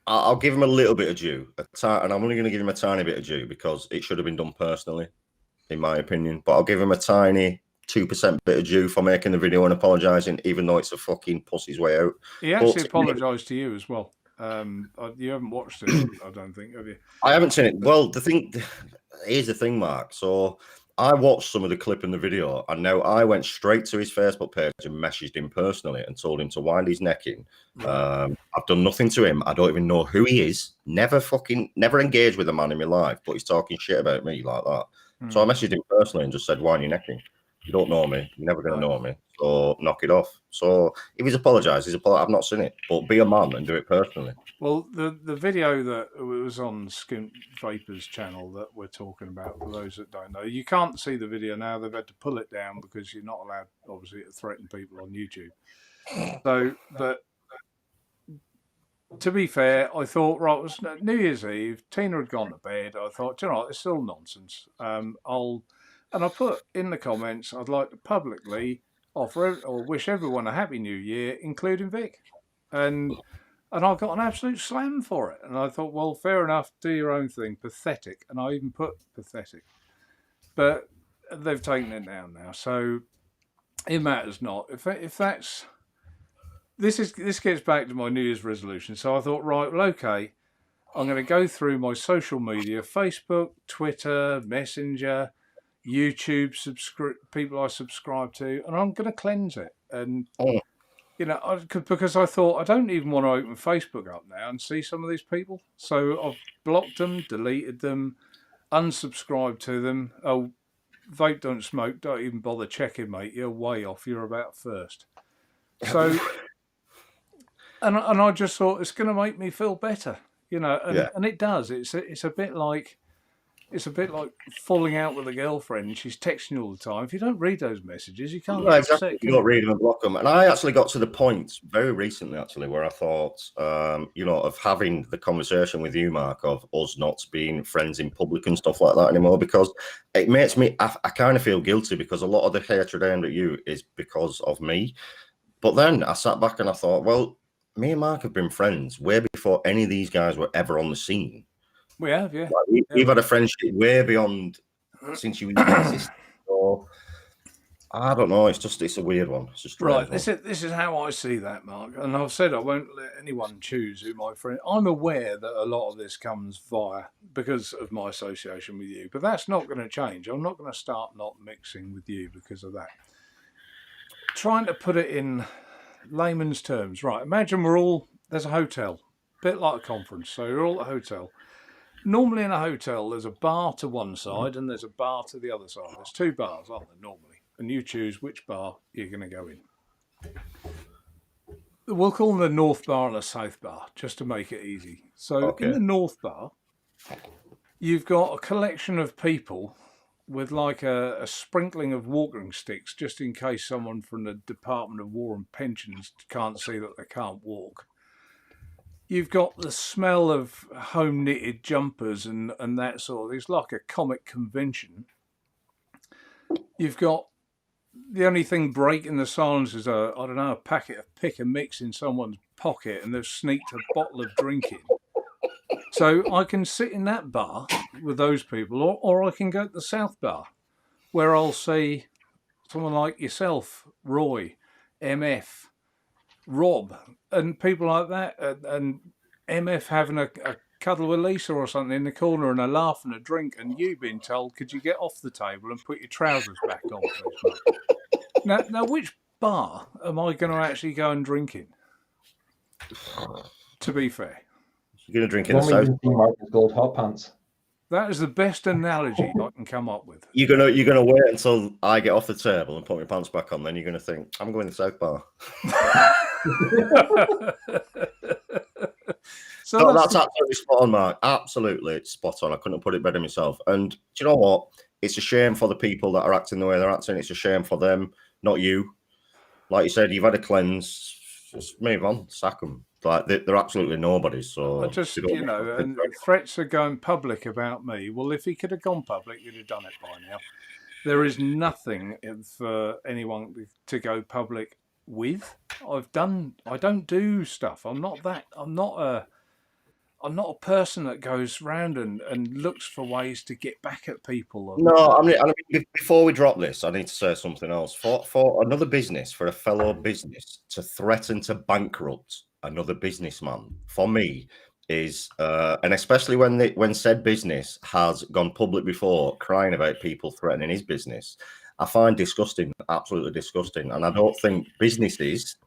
I'll give him a little bit of due, and I'm only going to give him a tiny bit of due because it should have been done personally, in my opinion. But I'll give him a tiny 2% bit of due for making the video and apologising, even though it's a fucking pussy's way out. He actually apologised to you as well. You haven't watched it, I don't think, have you? I haven't seen it. Well, here's the thing, Mark. So I watched some of the clip in the video, and now I went straight to his Facebook page and messaged him personally and told him to wind his neck in. I've done nothing to him. I don't even know who he is. Never engaged with a man in my life, but he's talking shit about me like that. So I messaged him personally and just said, wind your neck in. You don't know me. You're never going to know me. So knock it off. So if he's apologised, I've not seen it. But be a man and do it personally. Well, the video that was on Skimp Vapor's channel that we're talking about, for those that don't know, you can't see the video now. They've had to pull it down because you're not allowed, obviously, to threaten people on YouTube. So, but to be fair, I thought, right, it was New Year's Eve. Tina had gone to bed. I thought, you know, it's still nonsense. And I put in the comments, I'd like to publicly offer or wish everyone a Happy New Year, including Vic. And I got an absolute slam for it. And I thought, well, fair enough, do your own thing. Pathetic. And I even put pathetic. But they've taken it down now. So it matters not. If that's... This gets back to my New Year's resolution. So I thought, right, well, okay, I'm going to go through my social media, Facebook, Twitter, Messenger, YouTube, people I subscribe to, and I'm going to cleanse it. And, you know, because I thought I don't even want to open Facebook up now and see some of these people. So I've blocked them, deleted them, unsubscribed to them. Oh, Vape don't smoke, don't even bother checking, mate. You're way off. You're about first. So, and I just thought it's going to make me feel better, you know, and it does. It's a bit like falling out with a girlfriend and she's texting you all the time. If you don't read those messages, you can't. No, exactly. You don't read them and block them. And I actually got to the point very recently, actually, where I thought, you know, of having the conversation with you, Mark, of us not being friends in public and stuff like that anymore, because it makes me, I kind of feel guilty because a lot of the hatred aimed at you is because of me. But then I sat back and I thought, well, me and Mark have been friends way before any of these guys were ever on the scene. We have, yeah. We've had a friendship way beyond since you were existed. So I don't know. It's a weird one. It's a strange Right, one. this is how I see that, Mark. And I've said I won't let anyone choose who my friend. I'm aware that a lot of this comes because of my association with you, but that's not going to change. I'm not going to start not mixing with you because of that. Trying to put it in layman's terms, right? Imagine there's a hotel, bit like a conference. So you're all at a hotel. Normally in a hotel, there's a bar to one side and there's a bar to the other side. There's 2 bars, aren't there, normally? And you choose which bar you're going to go in. We'll call them the North Bar and the South Bar, just to make it easy. So in the North Bar, you've got a collection of people with like a sprinkling of walking sticks, just in case someone from the Department of War and Pensions can't see that they can't walk. You've got the smell of home knitted jumpers and that sort of thing. It's like a comic convention. You've got the only thing breaking the silence is a packet of pick and mix in someone's pocket, and they've sneaked a bottle of drink in. So I can sit in that bar with those people, or I can go to the South Bar, where I'll see someone like yourself, Roy, MF, Rob, and people like that, and MF having a cuddle with Lisa or something in the corner and a laugh and a drink, and you being told, could you get off the table and put your trousers back on, please, mate? Now, which bar am I going to actually go and drink in? To be fair. You're going to drink in the One South. we see Marcus Gold hot pants. That is the best analogy I can come up with. You're gonna wait until I get off the table and put my pants back on. Then you're gonna think I'm going to the South Bar. So that's absolutely spot on, Mark. Absolutely spot on. I couldn't have put it better myself. And do you know what? It's a shame for the people that are acting the way they're acting. It's a shame for them, not you. Like you said, you've had a cleanse. Just move on, sack them. Like they're absolutely nobody. So I just, and threats are going public about me. Well, if he could have gone public, you'd have done it by now. There is nothing for anyone to go public with. I don't do stuff. I'm not a person that goes round and looks for ways to get back at people. No, I mean, before we drop this, I need to say something else. For another business, for a fellow business to threaten to bankrupt another businessman, for me, is and especially when said business has gone public before, crying about people threatening his business, I find disgusting, absolutely disgusting. And I don't think businesses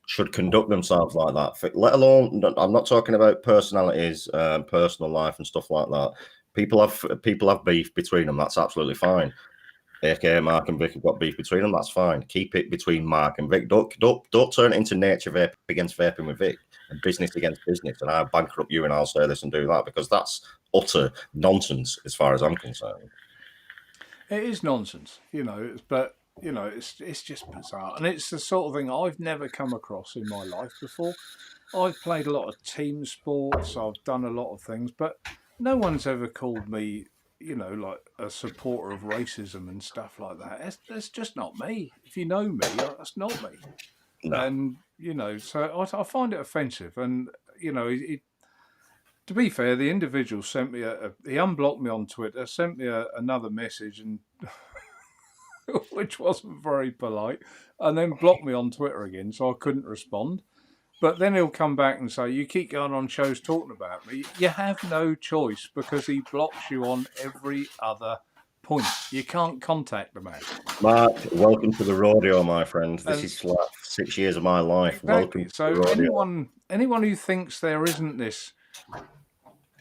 should conduct themselves like that. Let alone, I'm not talking about personalities, personal life, and stuff like that. People have beef between them. That's absolutely fine. AKA Mark and Vic have got beef between them. That's fine. Keep it between Mark and Vic. Don't turn it into Naturevape against vaping with Vic and business against business. And I'll bankrupt you and I'll say this and do that, because that's utter nonsense as far as I'm concerned. It is nonsense, but it's just bizarre, and it's the sort of thing I've never come across in my life before. I've played a lot of team sports. I've done a lot of things, but no one's ever called me, like a supporter of racism and stuff like that. That's just not me. If you know me, that's not me. No. And so I find it offensive. And to be fair, the individual sent me he unblocked me on Twitter, sent me another message, and which wasn't very polite, and then blocked me on Twitter again, so I couldn't respond. But then he'll come back and say, you keep going on shows talking about me. You have no choice, because he blocks you on every other point. You can't contact the man. Mark, welcome to the rodeo, my friend. This is like 6 years of my life. Exactly. Welcome to the rodeo. Anyone who thinks there isn't this,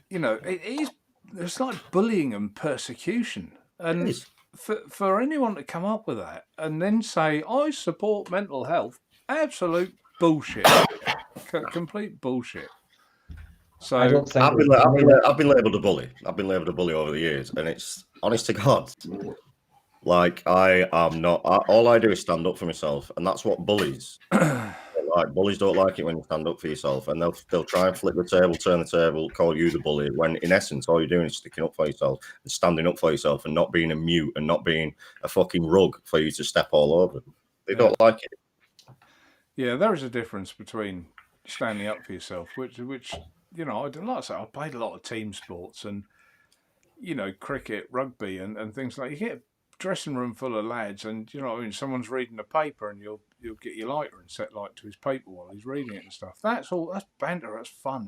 it's like bullying and persecution. And for anyone to come up with that and then say, I support mental health, absolute bullshit. Complete bullshit. So I've been labelled a bully. I've been labelled a bully over the years, and it's honest to God. Like, I am not. All I do is stand up for myself, and that's what bullies like. Bullies don't like it when you stand up for yourself, and they'll try and flip the table, turn the table, call you the bully. When in essence, all you're doing is sticking up for yourself and standing up for yourself, and not being a mute and not being a fucking rug for you to step all over. They don't like it. Yeah, there is a difference between standing up for yourself, which I played a lot of team sports and cricket, rugby, and things like. You get dressing room full of lads, and you know what I mean, someone's reading a paper, and you'll get your lighter and set light to his paper while he's reading it and stuff. That's banter. That's fun.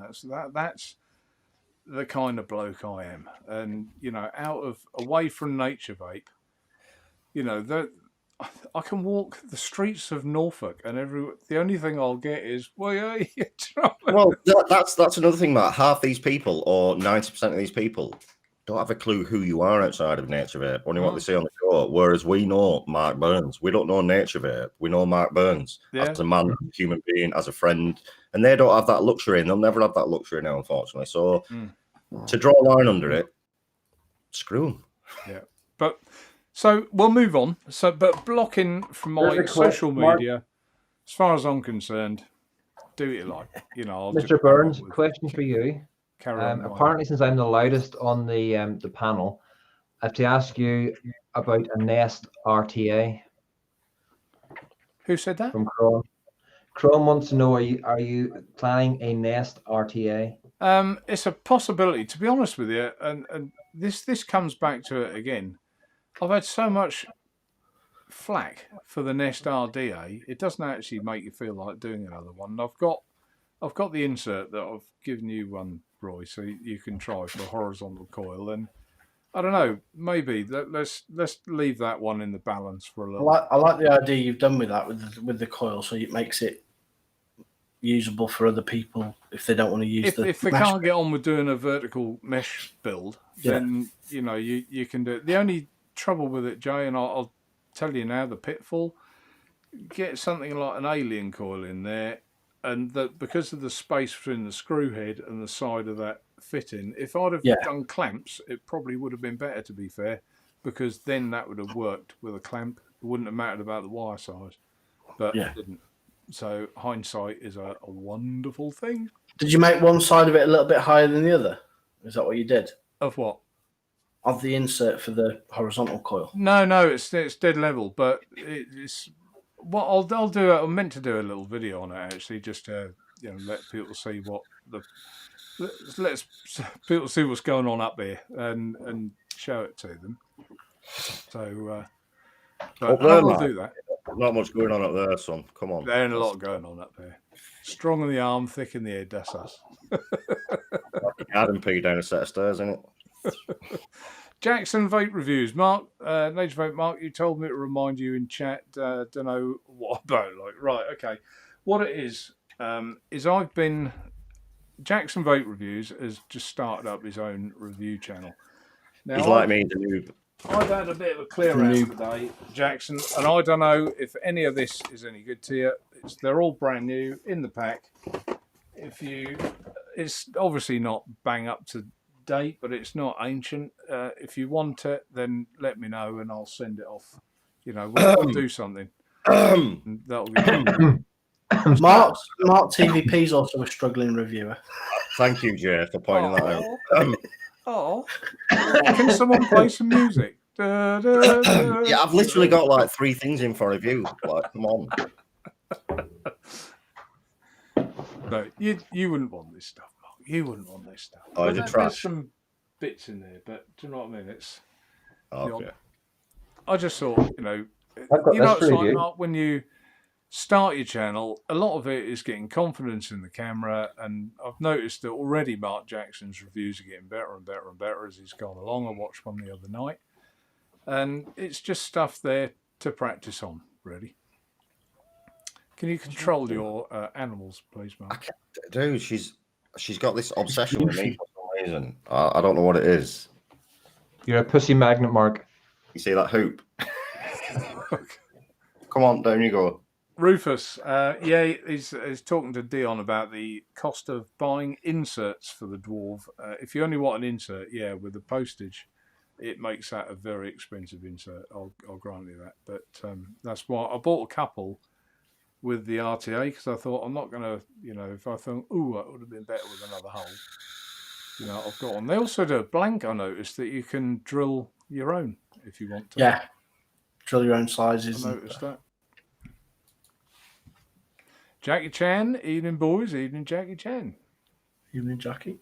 That's the kind of bloke I am. And you know, away from Naturevape, you know, I can walk the streets of Norfolk, and the only thing I'll get is, well, yeah, well, that's another thing, Matt. Half these people, or 90% of these people, don't have a clue who you are outside of Naturevape, only what they see on the show. Whereas we know Mark Burns. We don't know Naturevape. We know Mark Burns as a man, as a human being, as a friend. And they don't have that luxury, and they'll never have that luxury now, unfortunately. So to draw a line under it, screw them. Yeah. But so we'll move on. But blocking from my social media, as far as I'm concerned, do it like, you know. Mr. Burns, question for you. Apparently, since I'm the loudest on the panel, I have to ask you about a Nest RTA. Who said that? From Chrome. Chrome wants to know: are you planning a Nest RTA? It's a possibility, to be honest with you. And this comes back to it again. I've had so much flack for the Nest RDA. It doesn't actually make you feel like doing another one. I've got the insert that I've given you one, Roy, so you can try for a horizontal coil. And I don't know, maybe let's leave that one in the balance for a little. I like the idea you've done with that with the coil, so it makes it usable for other people if they don't want to use if they can't get on with doing a vertical mesh build, then you know you can do it. The only trouble with it, Jay, and I'll tell you now, the pitfall: get something like an alien coil in there, and that because of the space between the screw head and the side of that fitting, if I'd have done clamps, it probably would have been better, to be fair, because then that would have worked with a clamp. It wouldn't have mattered about the wire size, but it didn't. So hindsight is a wonderful thing. Did you make one side of it a little bit higher than the other? Is that what you did? Of what? Of the insert for the horizontal coil? No, it's dead level, but it's what I'll do. I'm meant to do a little video on it actually, just to let people see what let people see what's going on up there and show it to them. So, but I will do that. Not much going on up there, son. Come on. There ain't a lot going on up there. Strong in the arm, thick in the head. That's us. Adam P down a set of stairs, isn't it? Jackson Vape reviews. Mark, Naturevape Mark, you told me to remind you in chat. Don't know what about. Right, okay. What it is I've been. Jackson Vape Reviews has just started up his own review channel. Now, he's like me, the noob. I've had a bit of a clear out today, Jackson, and I don't know if any of this is any good to you. They're all brand new in the pack. It's obviously not bang up to date, but it's not ancient. If you want it, then let me know and I'll send it off. We'll do something. That'll be fun. Mark TVP is also a struggling reviewer. Thank you, Jay, for pointing that out. Can someone play some music? Yeah, I've literally got like 3 things in for review. Like, come on. No, you wouldn't want this stuff, Mark. You wouldn't want this stuff. Oh, is it trash? There's some bits in there, but do you know what I mean? It's okay. I just thought, it's like, Mark, when you start your channel, a lot of it is getting confidence in the camera, and I've noticed that already Mark Jackson's reviews are getting better and better and better as he's gone along. I watched one the other night, and it's just stuff there to practice on, really. Can you control your animals, please, Mark? Dude, she's got this obsession with me for some reason. I don't know what it is. You're a pussy magnet, Mark. You see that hoop? Come on, down you go. Rufus, he's talking to Dion about the cost of buying inserts for the Dwarf. If you only want an insert, with the postage, it makes that a very expensive insert. I'll grant you that. But that's why I bought a couple with the RTA, because I thought I'm not going to, if I thought, that would have been better with another hole. I've got one. They also do a blank, I noticed, that you can drill your own if you want to. Yeah, drill your own sizes. I noticed that. Jackie Chan, evening boys, evening Jackie Chan. Evening Jackie.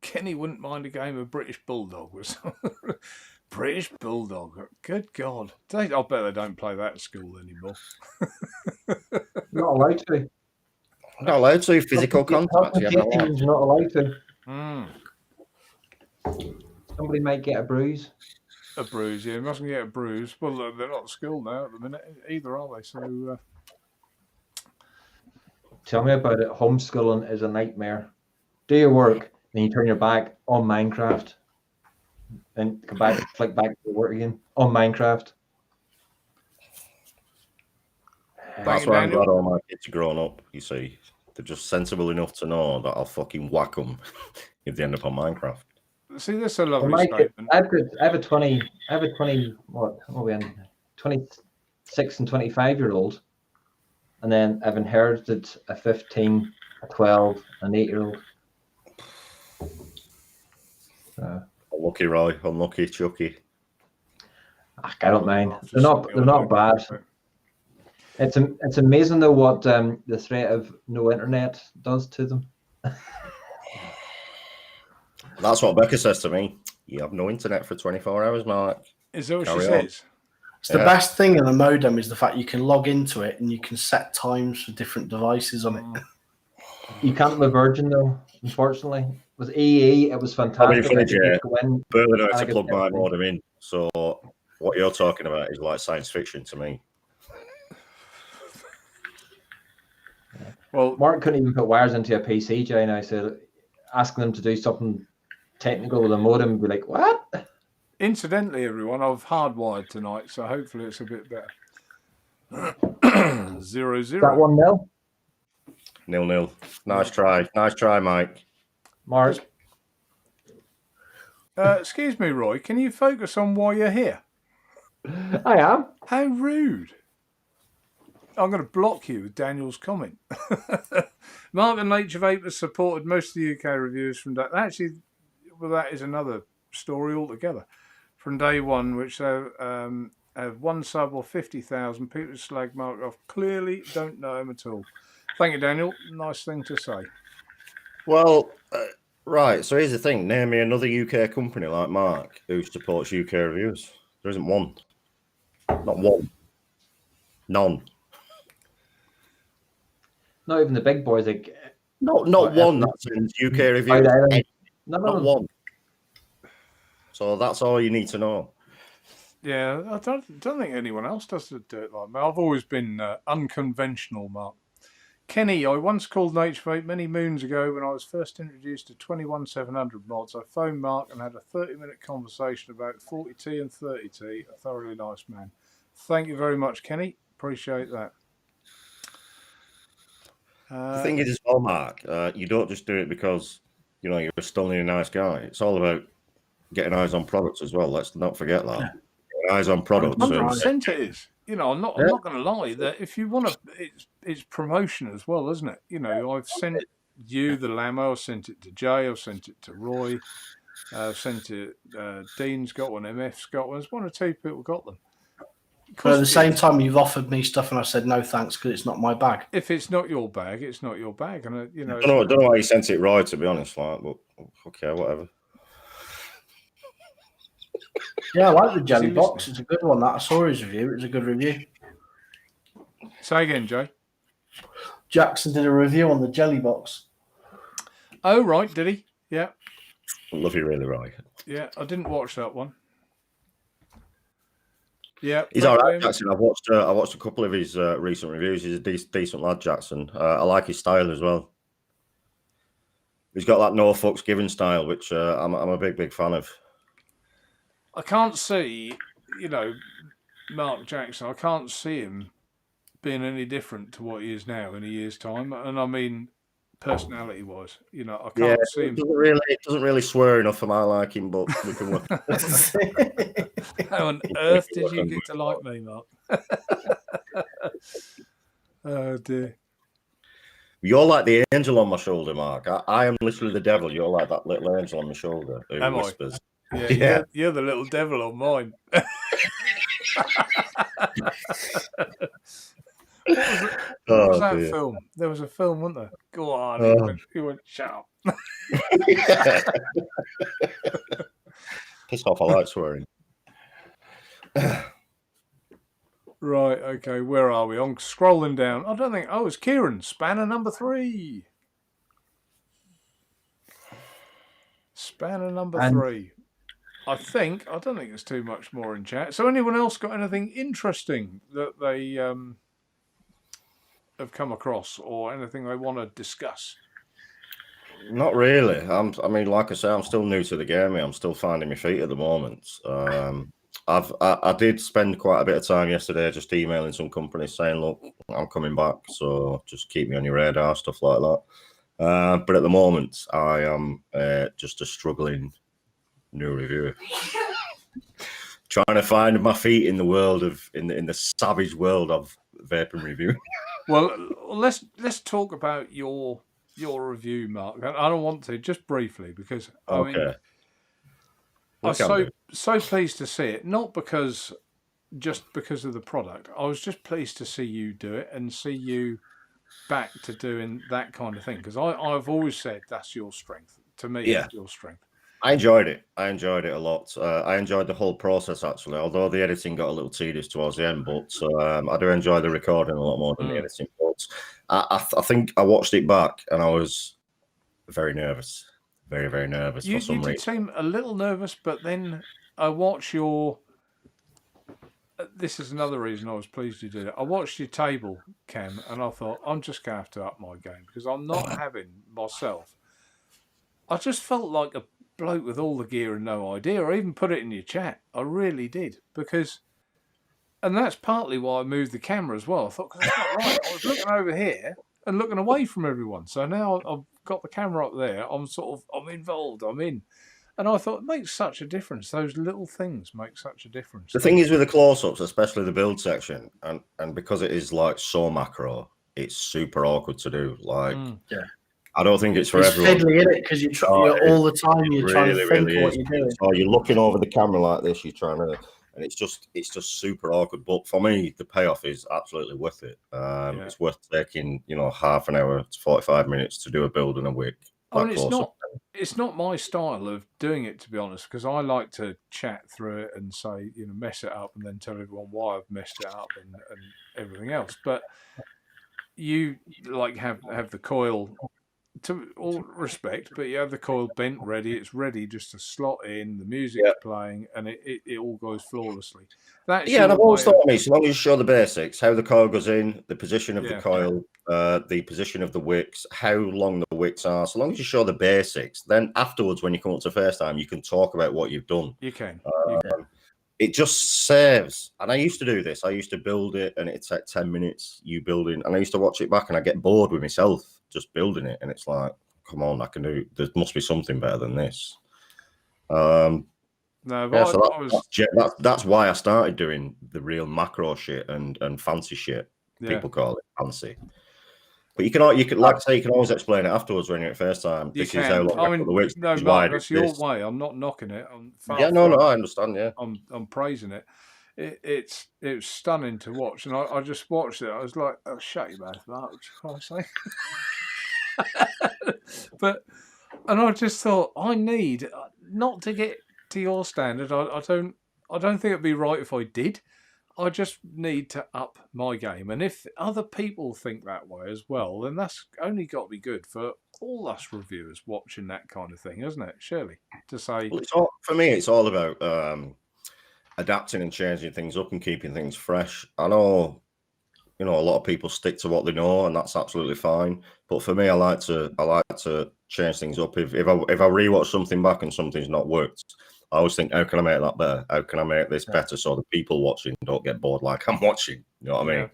Kenny wouldn't mind a game of British Bulldog. British Bulldog. Good God. I bet they don't play that at school anymore. Not allowed to. Not allowed to. Physical contact. You haven't allowed. Not allowed to. Mm. Somebody might get a bruise. A bruise, yeah. You mustn't get a bruise. Well, they're not at school now at the minute either, are they? So, Tell me about it. Homeschooling is a nightmare. Do your work, then you turn your back on Minecraft, and come back, flick back to your work again on Minecraft. That's why I'm glad all my kids are grown up. You see, they're just sensible enough to know that I'll fucking whack them if they end up on Minecraft. See, that's a lovely statement. I have a 20. What are we in? 26 and 25-year-old, and then I've inherited a 15, a 12, an 8-year-old. Unlucky Roy, unlucky Chucky. I don't mind. They're not bad. It's amazing though what the threat of no internet does to them. That's what Becca says to me. You have no internet for 24 hours, Mark. Is that what she says? It's the best thing in a modem is the fact you can log into it and you can set times for different devices on it. You can't with Virgin though, unfortunately. With EE, it was fantastic. Barely know how to plug my modem in. So what you're talking about is like science fiction to me. Well, Mark couldn't even put wires into a PC, Jay, and I said, asking them to do something technical with a modem, be like, what? Incidentally, everyone, I've hardwired tonight, so hopefully it's a bit better. 0-0. That 1-0? 0-0. Nice try, Mike. Mark. Excuse me, Roy, can you focus on why you're here? I am. How rude. I'm going to block you with Daniel's comment. Mark and Naturevape has supported most of the UK reviewers from day. Actually, well, that is another story altogether. From day one, which have one sub or 50,000 people slag Mark off. Clearly don't know him at all. Thank you, Daniel. Nice thing to say. Well, right. So here's the thing. Name me another UK company like Mark who supports UK reviewers. There isn't one. Not one. None. Not even the big boys. Like, not one that sends UK reviews. Not one. So that's all you need to know. Yeah, I don't think anyone else does do it like me. I've always been unconventional, Mark. Kenny, I once called Naturevape many moons ago when I was first introduced to 21700 mods. I phoned Mark and had a 30-minute conversation about 40T and 30T. A thoroughly nice man. Thank you very much, Kenny. Appreciate that. The thing is, as well, Mark, you don't just do it because you're a stunning nice guy. It's all about getting eyes on products as well. Let's not forget that. Getting eyes on products. 100% it is. I'm not going to lie. That if you want to, it's promotion as well, isn't it? I've sent you the Lamo. I've sent it to Jay. I've sent it to Roy. I've sent it. Dean's got one. MF's got one. There's one or two people got them. But at the same time, you've offered me stuff, and I said no thanks because it's not my bag. If it's not your bag, it's not your bag, and I don't know why you sent it right, to be honest. But okay, whatever. Yeah, I like the jelly box. It's a good one. That I saw his review. It was a good review. Say again, Jay. Jackson did a review on the jelly box. Oh right, did he? Yeah. Love you, really, right? Yeah, I didn't watch that one. Yeah, he's all right, Jackson. I've watched a couple of his recent reviews. He's a decent lad, Jackson. I like his style as well. He's got that no fucks given style, which I'm a big fan of. I can't see, Mark Jackson. I can't see him being any different to what he is now in a year's time, and I mean personality-wise. I can't see him. It doesn't really swear enough for my liking, but we can work. How on earth did you get to like me, Mark? Oh dear. You're like the angel on my shoulder, Mark. I am literally the devil. You're like that little angel on my shoulder who whispers. Yeah. You're the little devil on mine. What was that film? There was a film, wasn't there? Go on. He went, shut up. Piss off, I like swearing. Right, okay, where are we? I'm scrolling down. I don't think... Oh, it's Kieran. Spanner number 3. Spanner number 3. I don't think there's too much more in chat. So anyone else got anything interesting that they have come across or anything they want to discuss? Not really. I mean, like I say, I'm still new to the game. I'm still finding my feet at the moment. I did spend quite a bit of time yesterday just emailing some companies saying, look, I'm coming back, so just keep me on your radar, stuff like that. But at the moment, I am just a struggling new reviewer. Trying to find my feet in the world of in the savage world of vaping review. Well, let's talk about your review, Mark. I don't want to, just briefly, because I mean, I'm so pleased to see it. Not because of the product. I was just pleased to see you do it and see you back to doing that kind of thing, because I've always said that's your strength. To me, it's your strength. I enjoyed it. I enjoyed it a lot. I enjoyed the whole process, actually, although the editing got a little tedious towards the end. But I do enjoy the recording a lot more than the editing. But I think I watched it back and I was very nervous. Very, very nervous for some reason. You did seem a little nervous, but then I watched your... This is another reason I was pleased you did it. I watched your table cam and I thought, I'm just going to have to up my game because I'm not having myself. I just felt like a bloke with all the gear and no idea. I even put it in your chat. I really did, because, and that's partly why I moved the camera as well. I thought, because it's not right. I was looking over here and looking away from everyone. So now I've got the camera up there. I'm involved. I'm in. And I thought it makes such a difference. Those little things make such a difference. The thing is with the close-ups, especially the build section, and because it is like so macro, it's super awkward to do. Like, I don't think it's for everyone. It's fiddly, isn't it? Because you're all the time you're trying to think what you're doing. So you're looking over the camera like this. You're trying to, and it's just super awkward. But for me, the payoff is absolutely worth it. It's worth taking half an hour to 45 minutes to do a build in a week. I mean, it's not my style of doing it, to be honest, because I like to chat through it and say, mess it up and then tell everyone why I've messed it up and everything else. But you like have the coil, to all respect, but you have the coil bent ready. It's ready just to slot in. The music's playing, and it all goes flawlessly. And I've always thought, so long as you show the basics, how the coil goes in, the position of the coil, the position of the wicks, how long the wicks are. So long as you show the basics, then afterwards, when you come up to first time, you can talk about what you've done. You can. It just saves. And I used to do this. I used to build it, and it'd take 10 minutes, you building, and I used to watch it back, and I get bored with myself just building it, and it's like, come on, I can do. There must be something better than this. No, but that's why I started doing the real macro shit and fancy shit. People call it fancy, but you can like I say, you can always explain it afterwards when you're at first time. This is how long the wicks. No, Mark, that's your way. I'm not knocking it. I understand. Yeah, I'm praising it. It was stunning to watch, and I just watched it. I was like, "Oh, shut your mouth, Mark!" What you say? And I just thought, I need not to get to your standard. I don't think it'd be right if I did. I just need to up my game, and if other people think that way as well, then that's only got to be good for all us reviewers watching that kind of thing, isn't it? Surely to say, for me, it's all about adapting and changing things up and keeping things fresh. I know, a lot of people stick to what they know, and that's absolutely fine. But for me, I like to change things up. If I rewatch something back and something's not worked, I always think, how can I make that better? How can I make this better so the people watching don't get bored like I'm watching? You know what I mean?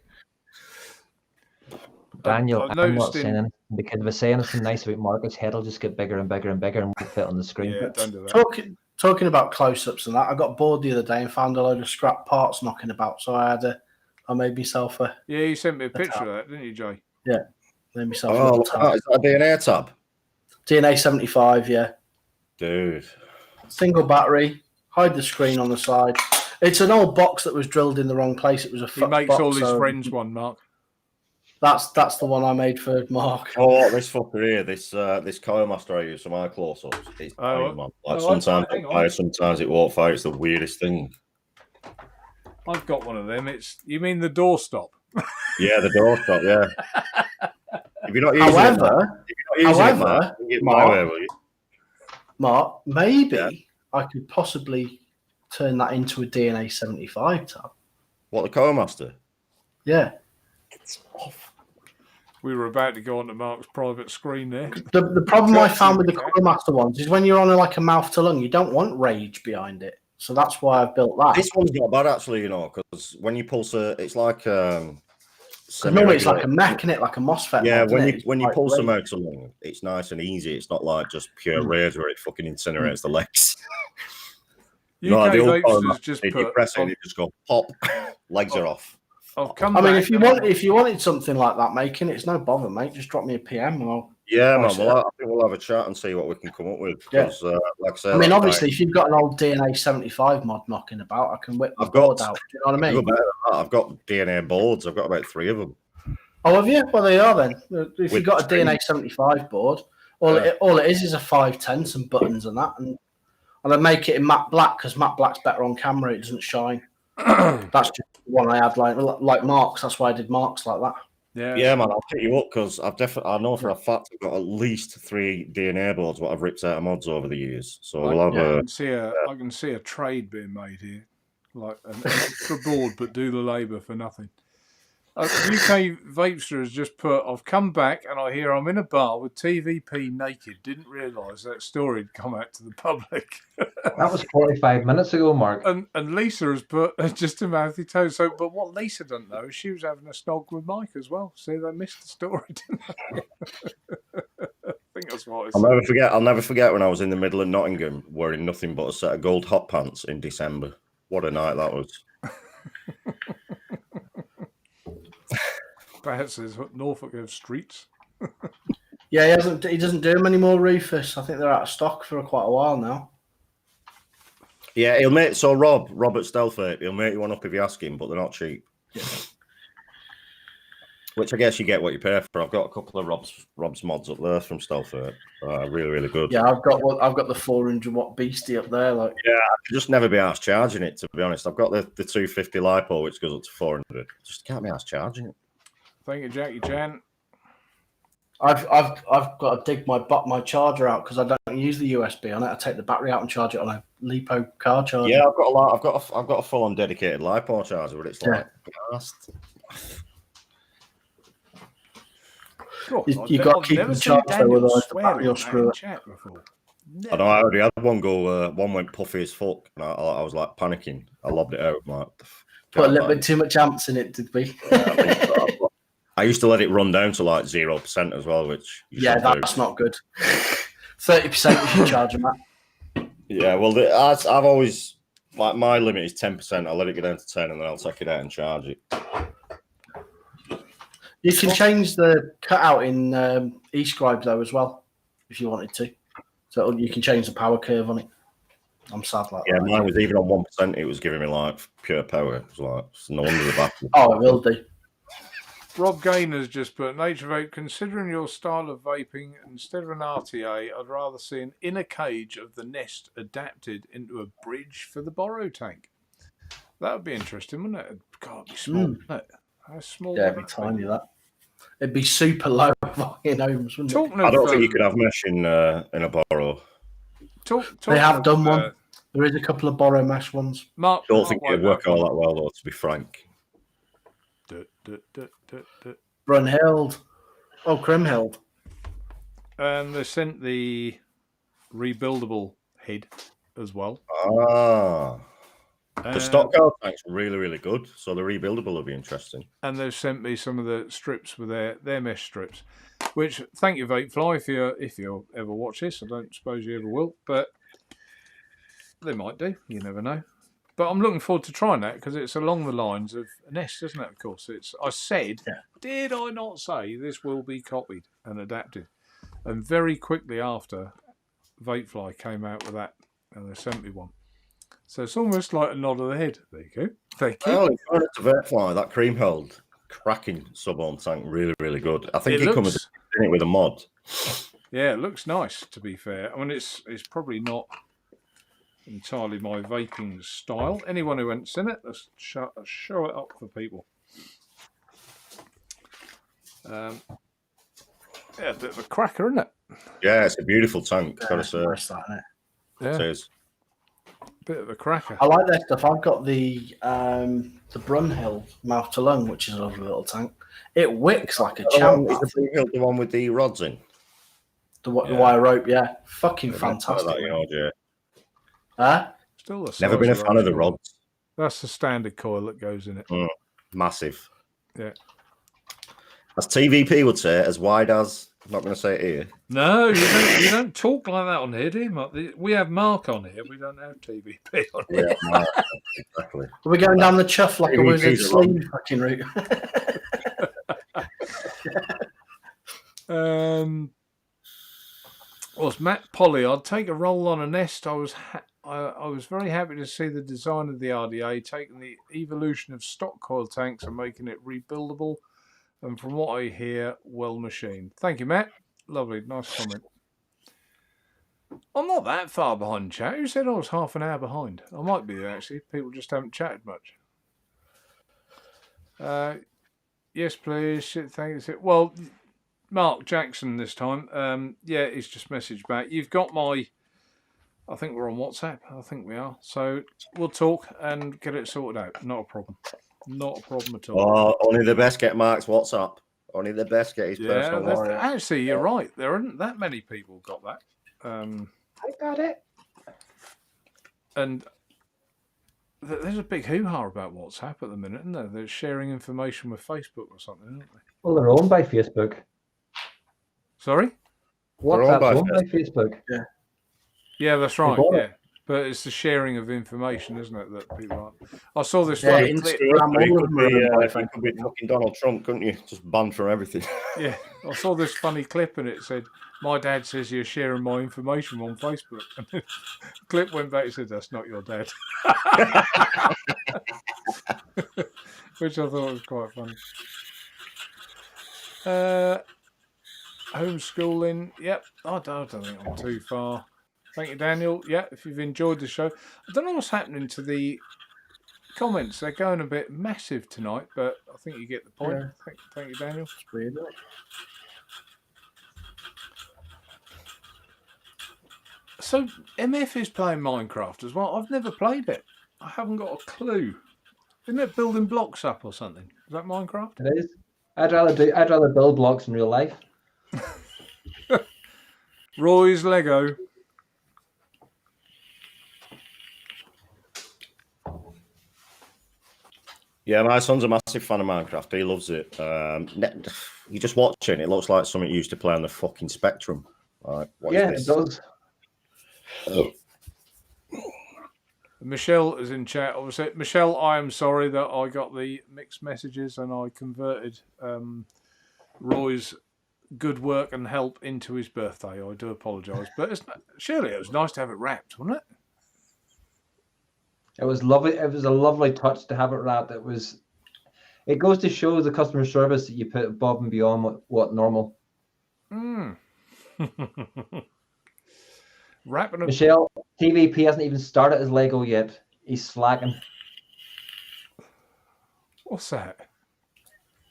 Daniel, I'm not saying anything, because if I say anything nice about Marcus' head will just get bigger and bigger and bigger and won't fit on the screen. Yeah, don't do that. Talking about close-ups and that, I got bored the other day and found a load of scrap parts knocking about, so I made myself a... Yeah, you sent me a picture of that, didn't you, Jay? Yeah, made myself a little tab. Is that a DNA tab? DNA 75, yeah. Dude. Single battery, hide the screen on the side. It's an old box that was drilled in the wrong place. It was a He makes box, all his friends one, Mark. That's the one I made for Mark. Oh, this fucker here, this Coil Master I use for my close-ups. It's dying, man. Like sometimes hang it on. fires, sometimes it won't fire. It's the weirdest thing. I've got one of them. You mean the doorstop? Yeah, the doorstop. Yeah. If you're not using it, my way, will you? Mark, maybe I could possibly turn that into a DNA 75 tab. What, the Coil Master? Yeah. It's off. We were about to go onto Mark's private screen there. The problem I found with the Coil Master ones is when you're on like a mouth to lung, you don't want rage behind it. So that's why I've built that. This one's not bad actually, you know, because when you pulse it's like normally it's like a mech in it, like a MOSFET. Yeah, mod, when you pulse them out along, it's nice and easy. It's not like just pure rage where it fucking incinerates the legs. UK Vapesters just you put press it and it just go pop, legs are off. I mean, if you wanted something like that making, it's no bother, mate. Just drop me a PM and I'll. Yeah, man. Well, I think we'll have a chat and see what we can come up with. Because, like I said, I mean, obviously, if you've got an old DNA 75 mod knocking about, I can whip the board out. Do you know what I mean? I've got DNA boards. I've got about 3 of them. Oh, have you? Well, they are then. If you've got a DNA 75 board, all it is a 510, some buttons and that, and I make it in matte black because matte black's better on camera. It doesn't shine. That's just the one I had, like Mark's. That's why I did Mark's like that. Yeah, man. I'll pick you up because I know for a fact I've got at least 3 DNA boards what I've ripped out of mods over the years. So we'll have I can see a trade being made here, like an extra board, but do the labour for nothing. UK Vapester has just put, I've come back and I hear I'm in a bar with TVP naked. Didn't realise that story had come out to the public. That was 45 minutes ago, Mark. And Lisa has put just a mouthy tone. So, but what Lisa doesn't know is she was having a snog with Mike as well. See, they missed the story, didn't they? I think that's what I'll never forget when I was in the middle of Nottingham wearing nothing but a set of gold hot pants in December. What a night that was. Perhaps says Norfolk have streets. Yeah, he doesn't do them anymore, Rufus. I think they're out of stock for quite a while now. Yeah, he'll make Rob at Stealth Vape, he'll make you one up if you ask him, but they're not cheap. Yeah. Which I guess you get what you pay for. I've got a couple of Rob's mods up there from Stealth Vape. Really, really good. Yeah, I've got the 400-watt beastie up there. Like, yeah, I could just never be asked charging it. To be honest, I've got the 250 lipo, which goes up to 400. Just can't be asked charging it. Thank you, Jackie Chan. I've got to dig my charger out because I don't use the USB on it. I take the battery out and charge it on a LiPo car charger. Yeah, I've got a full-on dedicated LiPo charger, but it's like fast. You got to keep the charger with the battery or screw it. I know. I already had one go. One went puffy as fuck, and I was like panicking. I lobbed it out. Like, put a little bit too much amps in it, did we? I used to let it run down to like 0% as well, which that's not good. 30% if you charge them at. Yeah, well, I've always like my limit is 10%. I'll let it go down to 10, and then I'll take it out and charge it. You can change the cutout in eScribe though as well, if you wanted to. So you can change the power curve on it. I'm sad like that. Yeah, mine was even on 1%. It was giving me like pure power. It was like no wonder the battery. Oh, it will do. Rob Gaynor's just put, Naturevape, considering your style of vaping, instead of an RTA, I'd rather see an inner cage of the nest adapted into a bridge for the borrow tank. That would be interesting, wouldn't it? God, it'd be small, wouldn't it? How small? Yeah, it'd be tiny, that. It'd be super low in homes, wouldn't it? I don't think you could have mesh in a borrow. They have done one. There is a couple of borrow mesh ones. I don't think it'd work all that well, though, to be frank. Brunhild. Oh, Crimhild. And they sent the rebuildable head as well. The stock car tank's really, really good. So the rebuildable will be interesting. And they've sent me some of the strips with their mesh strips. Which, thank you, Vapefly, if you ever watch this. I don't suppose you ever will, but they might do. You never know. But I'm looking forward to trying that because it's along the lines of a nest, isn't it? Of course, I said, did I not say this will be copied and adapted? And very quickly after, Vapefly came out with that, and they sent me one. So it's almost like a nod of the head. There you go. Thank you. Oh, it's to Vapefly, that cream held. cracking sub-ohm tank. Really, really good. I think It it comes in it with a mod. Yeah, it looks nice, to be fair. I mean, it's probably not entirely my vaping style. Anyone who hasn't seen it, let's show it up for people. Yeah, a bit of a cracker, isn't it? Yeah, it's a beautiful tank. Gotta say. Nice, that, isn't it? Yeah, It is. bit of a cracker. I like that stuff. I've got the Brunhill mouth to lung, which is a lovely little tank. It wicks like a champ. Is the one with the rods in? The wire rope, yeah. Fucking That, fantastic. yeah. Huh? Still the Never been a size fan of the that. rods. That's the standard coil that goes in it. Massive. Yeah. As TVP would say, as wide as. I'm not going to say it here. No, you don't talk like that on here, do you, Mark? We have Mark on here. We don't have TVP on here. Yeah, exactly. We're going down the chuff like a wizard sleeve fucking route. Was Matt Polly? I'd take a roll on a nest. I was very happy to see the design of the RDA, taking the evolution of stock coil tanks and making it rebuildable. And from what I hear, well machined. Thank you, Matt. Lovely, nice comment. I'm not that far behind chat. Who said I was half an hour behind? I might be, actually. People just haven't chatted much. Yes, please. Thanks. Well, Mark Jackson this time. Yeah, he's just messaged back. You've got my... I think we're on WhatsApp. I think we are. So we'll talk and get it sorted out. Not a problem. Not a problem at all. Oh, only the best get Mark's WhatsApp. Only the best get his personal WhatsApp. Actually, you're right. There aren't that many people got that. I got it. And there's a big hoo-ha about WhatsApp at the minute, isn't there? They're sharing information with Facebook or something, aren't they? Well, they're owned by Facebook. Sorry? WhatsApp's owned by Facebook. Yeah. Yeah, that's right. Yeah. But it's the sharing of information, isn't it, that people aren't. I saw this Yeah, funny Instagram, clip. all of them are owned by You Facebook. could be fucking Donald Trump, couldn't you? Just banter everything. Yeah, I saw this funny clip and it said, "My dad says you're sharing my information on Facebook." And the clip went back and said, "That's not your dad." Which I thought was quite funny. Homeschooling. Yep, I don't think I'm too far. Thank you, Daniel. Yeah, if you've enjoyed the show. I don't know what's happening to the comments. They're going a bit massive tonight, but I think you get the point. Yeah. Thank you, Daniel. It's weird, isn't it? So, MF is playing Minecraft as well. I've never played it. I haven't got a clue. Isn't it building blocks up or something? Is that Minecraft? It is. I'd rather build blocks in real life. Roy's Lego. Yeah, my son's a massive fan of Minecraft. He loves it. You just watch it, and it looks like something you used to play on the fucking Spectrum. Like, what is Yeah, this? it does. Oh. Michelle is in chat. Obviously, Michelle, I am sorry that I got the mixed messages and I converted Roy's good work and help into his birthday. I do apologise, but surely it was nice to have it wrapped, wasn't it? It was lovely. It was a lovely touch to have it wrapped. It goes to show the customer service that you put above and beyond what normal. Wrapping up. Michelle, TVP hasn't even started his Lego yet. He's slacking. What's that?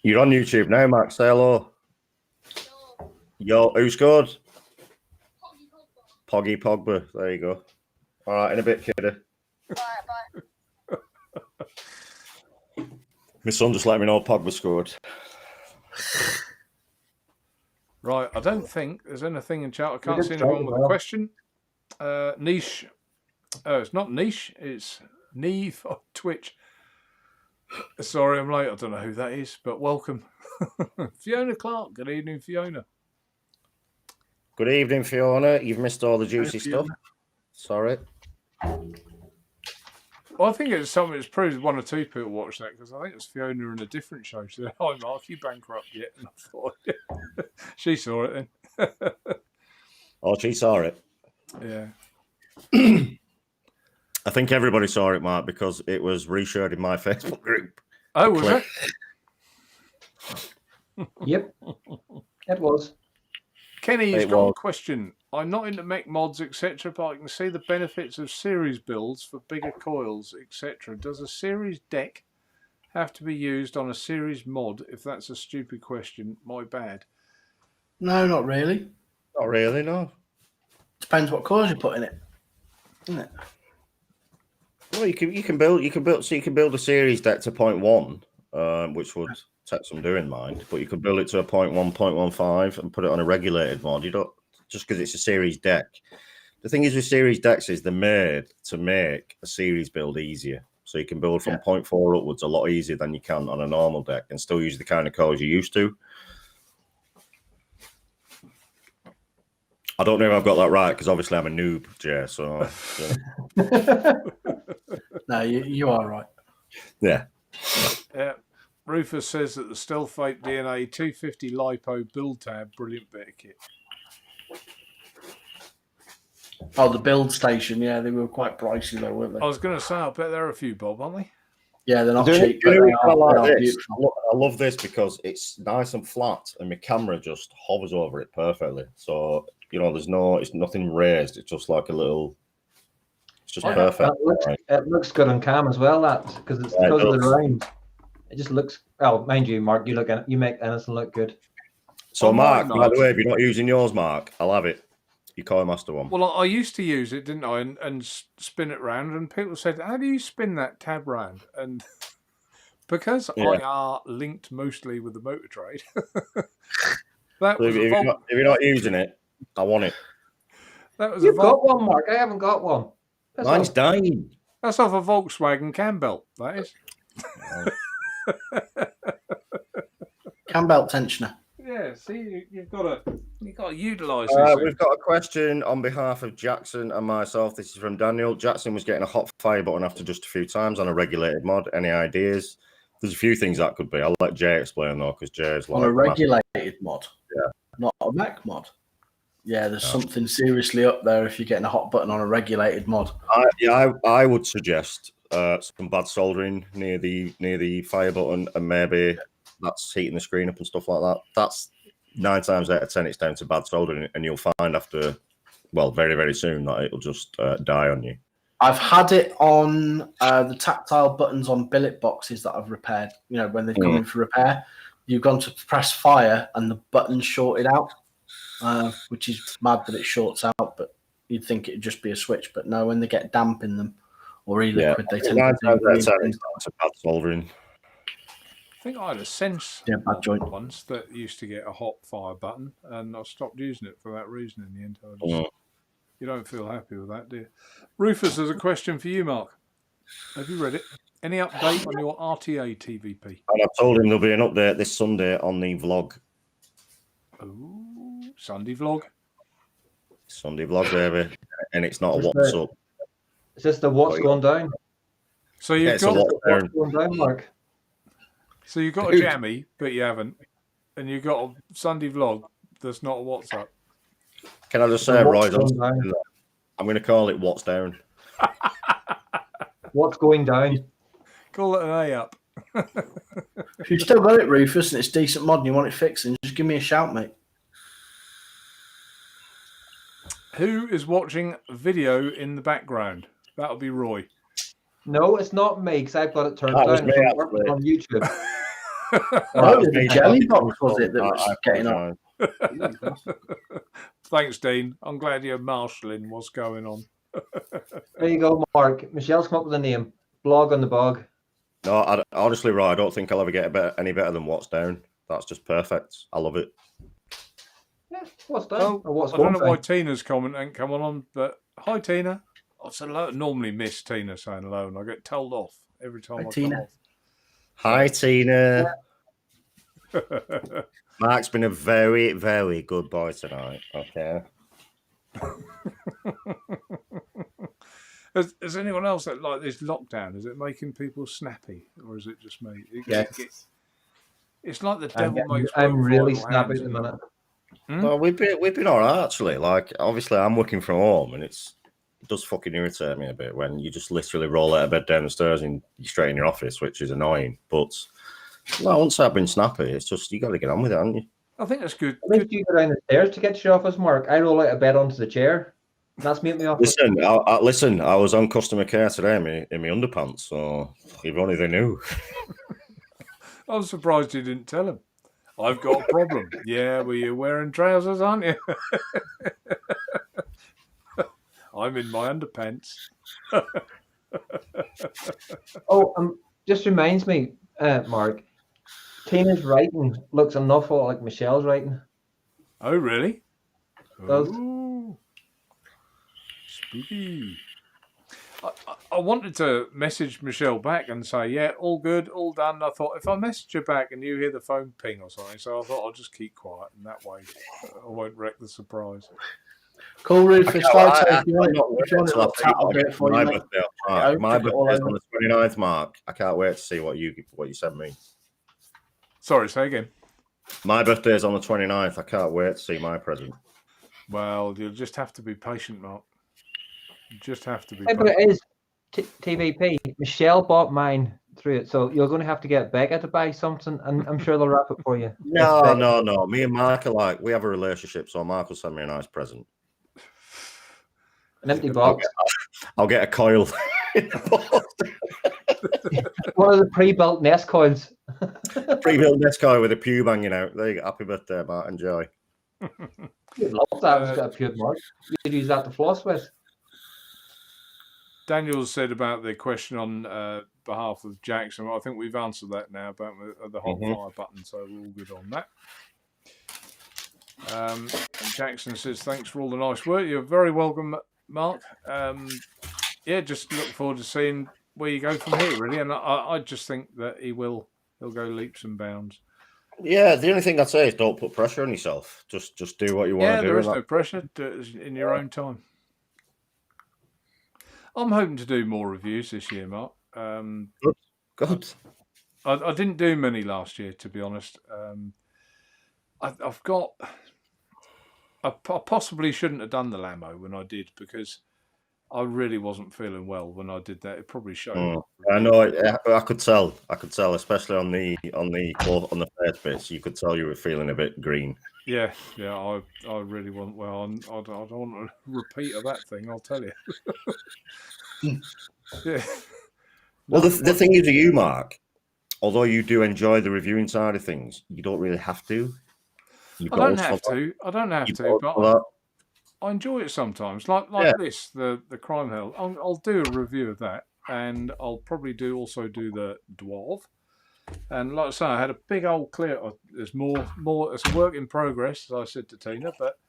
You're on YouTube now, Max. Say hello. Yo, who scored? Poggy Pogba. There you go. All right, in a bit, kiddo. Bye. My son just let me know Pogba scored. Right, I don't think there's anything in chat. I can't just see anyone tried with a well. question. Niche. It's not niche. It's Neve on Twitch. Sorry, I'm late. I don't know who that is, but welcome. Fiona Clark. Good evening, Fiona. Good evening, Fiona. You've missed all the juicy stuff. Sorry. Well, I think it's something that's proved one or two people watched that because I think it was Fiona in a different show. She said, "Hi, Mark, you bankrupt yet?" And I thought, she saw it then. Oh, she saw it. Yeah. I think everybody saw it, Mark, because it was reshared in my Facebook group. Oh, was Clip. it? Yep, it was. Kenny's It got a was. question. I'm not into mech mods, etc., but I can see the benefits of series builds for bigger coils, etc. Does a series deck have to be used on a series mod? If that's a stupid question, my bad. No, not really. Not really, no. Depends what colours you put in it, isn't it? Well, you can build a series deck to 0.1, which would take some doing, mind. But you could build it to a 0.1, 0.15 and put it on a regulated mod. You don't just because it's a series deck. The thing is with series decks is they're made to make a series build easier. So you can build from 0.4 upwards a lot easier than you can on a normal deck and still use the kind of coils you used to. I don't know if I've got that right because obviously I'm a noob, Jay. So No, you are right. yeah. Rufus says that the Stealth Vape DNA 250 LiPo build tab, brilliant bit of kit. Oh, the build station. Yeah, they were quite pricey though, weren't they? I was going to say, I bet there are a few, Bob, aren't they? Yeah, they're not Do cheap. you But know they what I are, like they are this? beautiful. I love this because it's nice and flat, and my camera just hovers over it perfectly. So there's it's nothing raised. It's just like a little. It's just perfect. It looks good on cam as well. That because it's because of the round. It just looks. Oh, mind you, Mark, you make Innocent look good. So, Mark, nice. by the way, if you're not using yours, Mark, I'll have it. Your Coil Master one. Well, I used to use it, didn't I, and spin it round, and people said, "How do you spin that tab round?" And because I are linked mostly with the motor trade, that was if you're not using it, I want it. That was You've got one, Mark. I haven't got one. Mine's dying. That's off a Volkswagen cam belt. That is. Cam belt tensioner. Yeah, see, you've got to utilise We've got a question on behalf of Jackson and myself. This is from Daniel. Jackson was getting a hot fire button after just a few times on a regulated mod. Any ideas? There's a few things that could be. I'll let Jay explain though, because Jay's like on a regulated mod. Yeah, not a mech mod. Yeah, there's something seriously up there if you're getting a hot button on a regulated mod. I would suggest some bad soldering near the fire button, and maybe that's heating the screen up and stuff like that. That's 9 times out of 10 it's down to bad soldering, and you'll find after, very, very soon that it'll just die on you. I've had it on the tactile buttons on billet boxes that I've repaired. When they've come in for repair, you've gone to press fire and the button's shorted out, which is mad that it shorts out, but you'd think it'd just be a switch. But no, when they get damp in them or e-liquid, they tend to do bad soldering. I think I had a Sense bad joint once that used to get a hot fire button, and I stopped using it for that reason in the end. You don't feel happy with that, do you? Rufus, there's a question for you, Mark. Have you read it? Any update on your RTA TVP? And I've told him there'll be an update this Sunday on the vlog. Oh, Sunday vlog. Sunday vlog, baby. And it's not a what's up. It's just the what's going down. So you've got what's going down, Mark. So you've got a jammy, but you haven't. And you've got a Sunday vlog that's not a what's up. Can I just say, Roy, I'm going to call it what's down. What's going down? Call it an A up. If you've still got it, Rufus, and it's decent mod and you want it fixing, just give me a shout, mate. Who is watching video in the background? That'll be Roy. No, it's not me, because I've got it turned down on YouTube. The jelly box was it that was getting on? Thanks, Dean. I'm glad you're marshalling what's going on. There you go, Mark. Michelle's come up with a name. Blog on the bog. No, honestly, Roy, I don't think I'll ever get any better than what's down. That's just perfect. I love it. Yeah, what's down? Oh, I don't know why Tina's comment ain't coming on, but hi, Tina. I normally miss Tina saying hello, and I get told off every time I Tina. come off. Hi, Tina. Mark's been a very, very good boy tonight. Okay. Has anyone else that like this lockdown? Is it making people snappy, or is it just me? It's like the devil makes. I'm really snappy at the minute. Well, we've been all right actually. Like, obviously, I'm working from home, and it does fucking irritate me a bit when you just literally roll out of bed down the stairs and you're straight in your office, which is annoying. But No, I won't say I've been snappy. It's just you got to get on with it, haven't you? I think that's good. At least you go down the stairs to get to your office, Mark. I roll out of bed onto the chair. That's me at my office. Listen, I was on customer care today in my underpants, so if only they knew. I was surprised you didn't tell him. I've got a problem. Yeah, well, you're wearing trousers, aren't you? I'm in my underpants. Just reminds me, Mark, Tina's writing looks an awful lot like Michelle's writing. Oh, really? Does. Ooh. Spooky. I wanted to message Michelle back and say, yeah, all good, all done. I thought if I message her back and you hear the phone ping or something, so I thought I'll just keep quiet and that way I won't wreck the surprise. Call Rufus. My My birthday is on the 29th, Mark. I can't wait to see what you sent me. Sorry, say again. My birthday is on the 29th. I can't wait to see my present. Well, you'll just have to be patient, Mark. You just have to be Hey, but it is TVP. Michelle bought mine through it, so you're going to have to get Becca to buy something, and I'm sure they'll wrap it for you. No. Me and Mark are like, we have a relationship, so Mark will send me a nice present. An empty box. I'll get a coil. One of the pre-built Nest coils. Pre-built Nest coil with a pube hanging out. There you go. Happy birthday, Mark. Enjoy. You'd love that. It's got a pube, Mark. You'd use that to floss with. Daniel said about the question on behalf of Jackson. I think we've answered that now about the hot fire button, so we're all good on that. And Jackson says, thanks for all the nice work. You're very welcome, Mark. Yeah, just look forward to seeing where you go from here, really. And I just think that he'll go leaps and bounds. Yeah, the only thing I'd say is don't put pressure on yourself. Just do what you want to do. Yeah, there is no pressure. Do it in your own time. I'm hoping to do more reviews this year, Mark. Good. I didn't do many last year, to be honest. I possibly shouldn't have done the Lamo when I did because I really wasn't feeling well when I did that. It probably showed. I know. I could tell. Especially on the face bits. You could tell you were feeling a bit green. Yeah. I really wasn't well. I don't want a repeat of that thing. I'll tell you. Yeah. Well, the thing is, you, Mark, although you do enjoy the reviewing side of things, you don't really have to. I don't have to, but I enjoy it sometimes. Like this, the Crime Hell. I'll do a review of that, and I'll probably also do the Dwarf. And like I say, I had a big old clear. There's more. It's a work in progress, as I said to Tina, but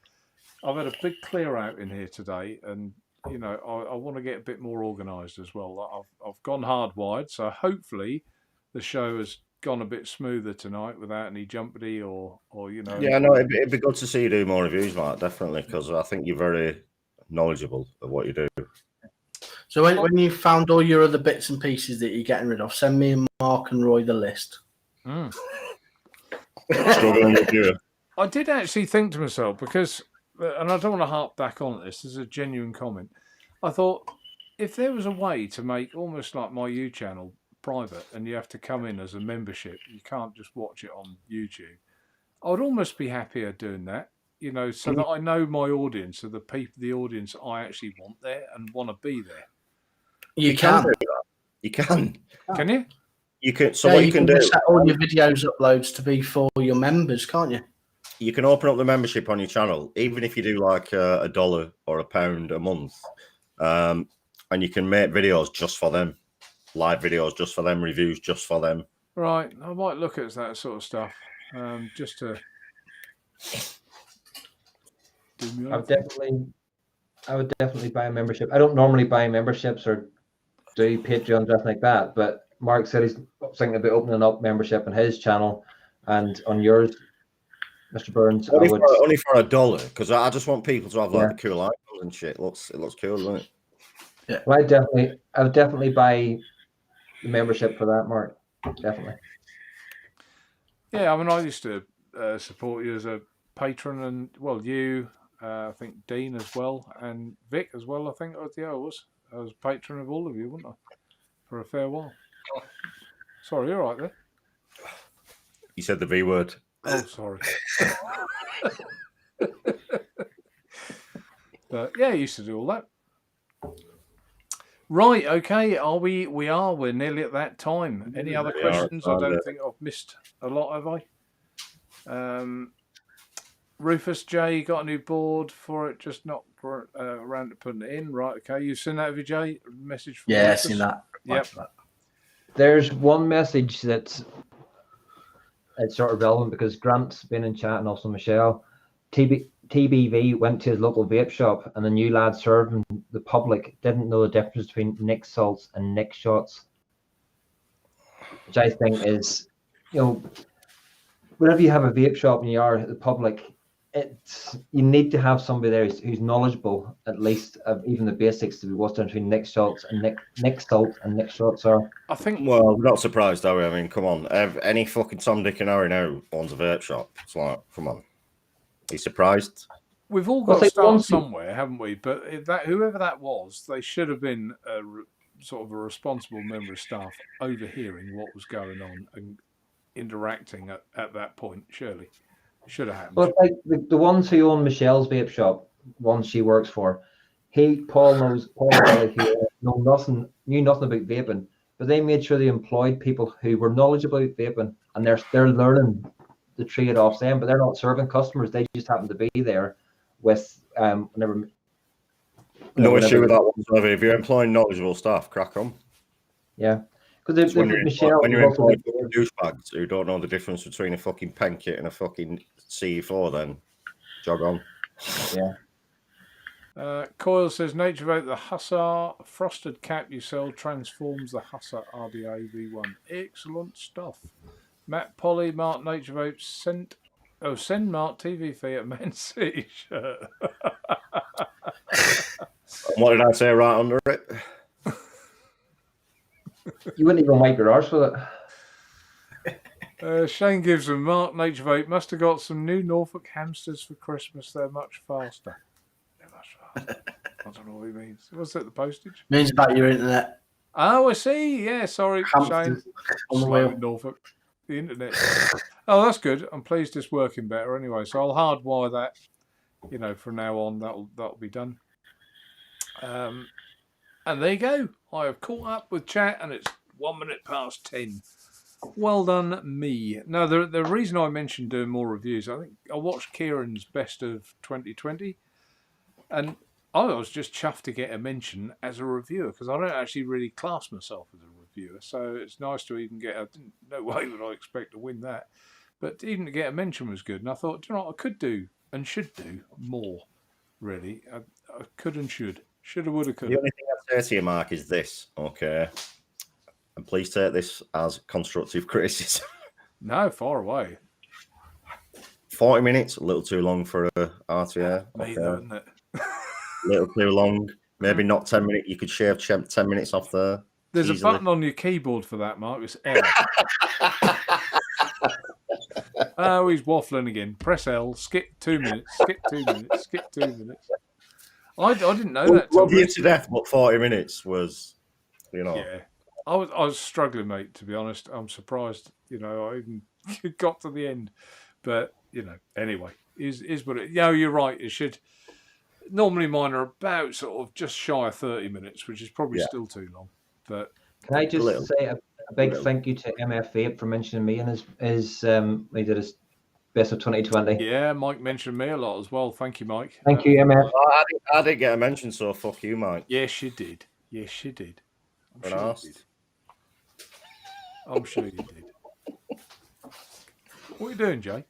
I've had a big clear out in here today, and I want to get a bit more organised as well. I've gone hardwired, so hopefully the show has gone a bit smoother tonight without any jumpity or. Yeah, no, it'd be good to see you do more reviews, Mark. Definitely, because I think you're very knowledgeable of what you do. So when you found all your other bits and pieces that you're getting rid of, send me and Mark and Roy the list. I did actually think to myself because. And I don't want to harp back on this. This is a genuine comment. I thought if there was a way to make almost like my YouTube channel private and you have to come in as a membership, you can't just watch it on YouTube. I would almost be happier doing that, so that I know my audience, so the audience I actually want there and want to be there. You can do that. You can. Can you? You can. So what you can do? Set all your videos uploads to be for your members, can't you? You can open up the membership on your channel, even if you do like $1 or £1 a month, and you can make videos just for them, live videos just for them, reviews just for them. Right, I might look at that sort of stuff, just to. I would definitely buy a membership. I don't normally buy memberships or do Patreon stuff like that, but Mark said he's thinking about opening up membership on his channel and on yours. Mr. Burns, only for $1, because I just want people to have like the cool icons and shit. It looks cool, doesn't it? Yeah. Well, I would definitely buy the membership for that, Mark. Definitely. Yeah, I mean, I used to support you as a patron, and you, I think Dean as well, and Vic as well. I think I was patron of all of you, wasn't I, for a fair while? Sorry, you're right there. You said the V word. Oh, sorry. But yeah, I used to do all that. Right, okay. We're nearly at that time. Any other We are, questions? I don't think I've missed a lot, have I? Rufus J got a new board for it, just not around to putting it in. Right, okay. You've seen that, have you, Jay? Message from Yeah, Rufus? seen that. Yep. There's one message that's it's sort of relevant because Grant's been in chat and also Michelle. TBV went to his local vape shop and the new lad serving the public didn't know the difference between Nick salts and Nick shots, which I think is, whenever you have a vape shop and you are the public, you need to have somebody there who's knowledgeable at least of even the basics to be what's the difference between Nick shots and Nick salt and Nick shots are. I think. Well, we're not surprised, are we? I mean, come on. Any fucking Tom, Dick, and Harry now owns a vape shop. It's like, come on. Are you surprised? We've all got to start somewhere, haven't we? But whoever that was, they should have been sort of a responsible member of staff overhearing what was going on and interacting at that point. Surely, should have happened. Well, like the ones who own Michelle's vape shop, ones she works for, Paul knew nothing about vaping, but they made sure they employed people who were knowledgeable about vaping, and they're learning the trade off them, but they're not serving customers. They just happen to be there with whenever. No issue with that whatsoever. If you're employing knowledgeable staff, crack on. Yeah, because when you're employing douchebags who don't know the difference between a fucking pen kit and a fucking CE4, then jog on. Yeah. Coyle says, Naturevape, the Hussar frosted cap you sell transforms the Hussar RDA V1. Excellent stuff. Matt Polly, Mark Naturevape, send Mark TVP a Man City shirt. What did I say right under it? You wouldn't even wipe your arse with it. Shane Gibson, Mark Naturevape must have got some new Norfolk hamsters for Christmas. They're much faster. I don't know what he means. What's that, the postage? Means about your internet. Oh, I see. Yeah, sorry, Hamsters Shane. on the Slow wheel. at Norfolk. The internet. Oh, that's good. I'm pleased it's working better anyway. So I'll hardwire that, from now on. That'll be done. And there you go. I have caught up with chat and it's 10:01. Well done, me. Now, the reason I mentioned doing more reviews, I think I watched Kieran's Best of 2020 and I was just chuffed to get a mention as a reviewer because I don't actually really class myself as a reviewer. So it's nice to even no way would I expect to win that. But even to get a mention was good. And I thought, do you know what, I could do and should do more, really. I could and should. Shoulda, woulda, coulda. The only thing I'd say to you, Mark, is this, okay? And please take this as constructive criticism. No, far away. 40 minutes, a little too long for a RTA. Me, though, isn't it? A little too long. Maybe not 10 minutes. You could shave 10 minutes off there. There's easily. a button on your keyboard for that, Mark. It's L. Oh, he's waffling again. Press L. Skip 2 minutes. Skip 2 minutes. Skip 2 minutes. I didn't know that. Love you to death, but 40 minutes was, Yeah. I was struggling, mate, to be honest. I'm surprised, I even got to the end. But, anyway, is what it... you're right. It should... Normally mine are about sort of just shy of 30 minutes, which is probably still too long. But can I just say a big thank you to MF Vape for mentioning me and his he did his Best of 2020. Yeah, Mike mentioned me a lot as well. Thank you, Mike. Thank you, MF. I didn't get a mention, so fuck you, Mike. Yes, you did. Yes, you did. I'm sure you did. I'm sure you did. What are you doing, Jay?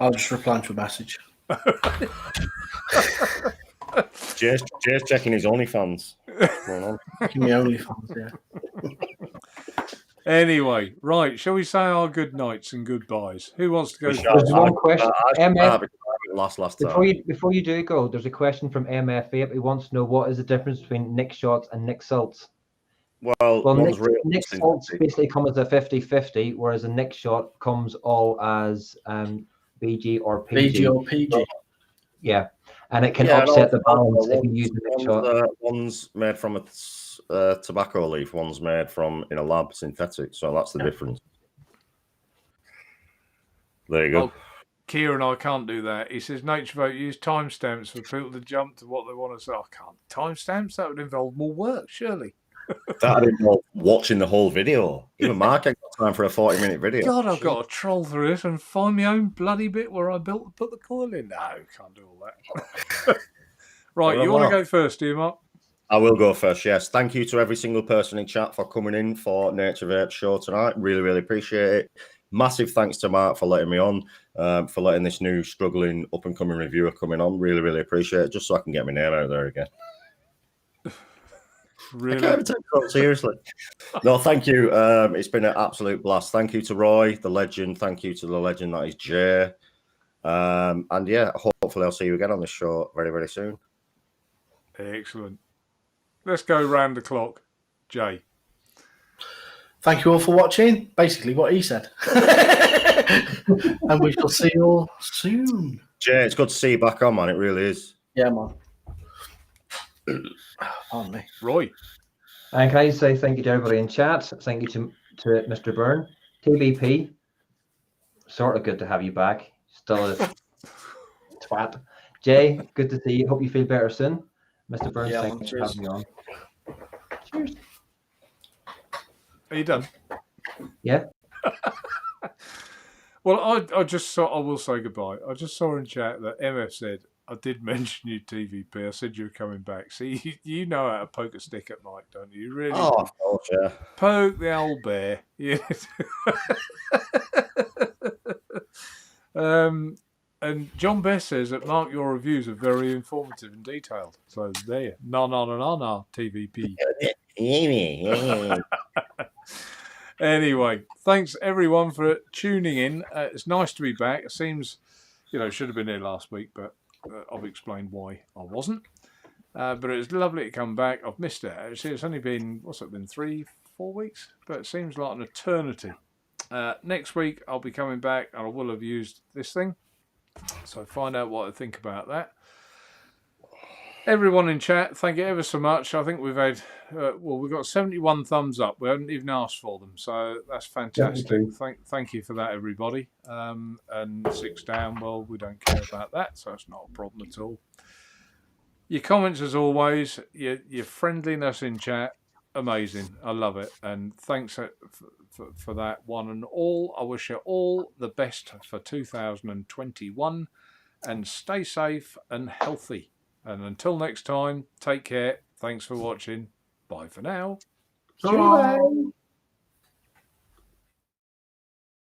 I'll just reply to a message. Jay's checking his OnlyFans. What's going on? Checking my OnlyFans, yeah. Anyway, right. Shall we say our good nights and goodbyes? Who wants to go? There's one question. MF, last before you do go, there's a question from MF Vape. He wants to know what is the difference between Nick shots and Nick salts. Well Nick salts basically come as a 50-50, whereas a Nick shot comes all as BG or PG. BG or PG. Yeah, and it can upset the balance if you use the Nick shot. One's made from a tobacco leaf, one's made from in a lab synthetic, so that's the difference. There you go. Oh, Kieran, I can't do that. He says, Naturevape, use timestamps for people to jump to what they want to say. I can't. Timestamps? That would involve more work, surely. That involved watching the whole video. Even Mark ain't got time for a 40-minute video. God, I've got to troll through this and find my own bloody bit where I put the coil in. No, can't do all that. Right, Well, you want to well. go first, do you, Mark? I will go first, yes. Thank you to every single person in chat for coming in for Naturevape show tonight. Really, really appreciate it. Massive thanks to Mark for letting me on, for letting this new struggling up-and-coming reviewer coming on. Really, really appreciate it, just so I can get my name out there again. Really? I can't take it seriously. No, thank you. It's been an absolute blast. Thank you to Roy, the legend. Thank you to the legend that is Jay. And yeah, hopefully I'll see you again on this show very, very soon. Excellent. Let's go round the clock. Jay. Thank you all for watching. Basically what he said. And we shall see you all soon. Jay, it's good to see you back on, man. It really is. Yeah, man. Pardon me. Roy. And can I say thank you to everybody in chat? Thank you to Mr. Byrne. TVP, sort of good to have you back. Still a twat. Jay, good to see you. Hope you feel better soon. Mr. Byrne, Yeah, thank you for having me on. Cheers. Are you done? Yeah. Well, I just saw, I will say goodbye. I just saw in chat that MF said, I did mention you, TVP. I said you were coming back. See, you know how to poke a stick at Mike, don't you? You really Oh, of course, yeah. poke the old bear. Yeah. And John Best says that, Mark, your reviews are very informative and detailed. So there. No, TVP. Anyway, thanks everyone for tuning in. It's nice to be back. It seems, should have been here last week, but I've explained why I wasn't. But it was lovely to come back. I've missed it. Actually, it's only been, 3-4 weeks? But it seems like an eternity. Next week, I'll be coming back and I will have used this thing. So find out what I think about that. Everyone in chat, thank you ever so much. I think we've had, we've got 71 thumbs up. We haven't even asked for them, so that's fantastic. Thank you for that, everybody. And 6 down, well, we don't care about that, so it's not a problem at all. Your comments, as always, your friendliness in chat, amazing. I love it, and thanks for that one and all. I wish you all the best for 2021, and stay safe and healthy. And until next time, take care. Thanks for watching. Bye for now. Bye.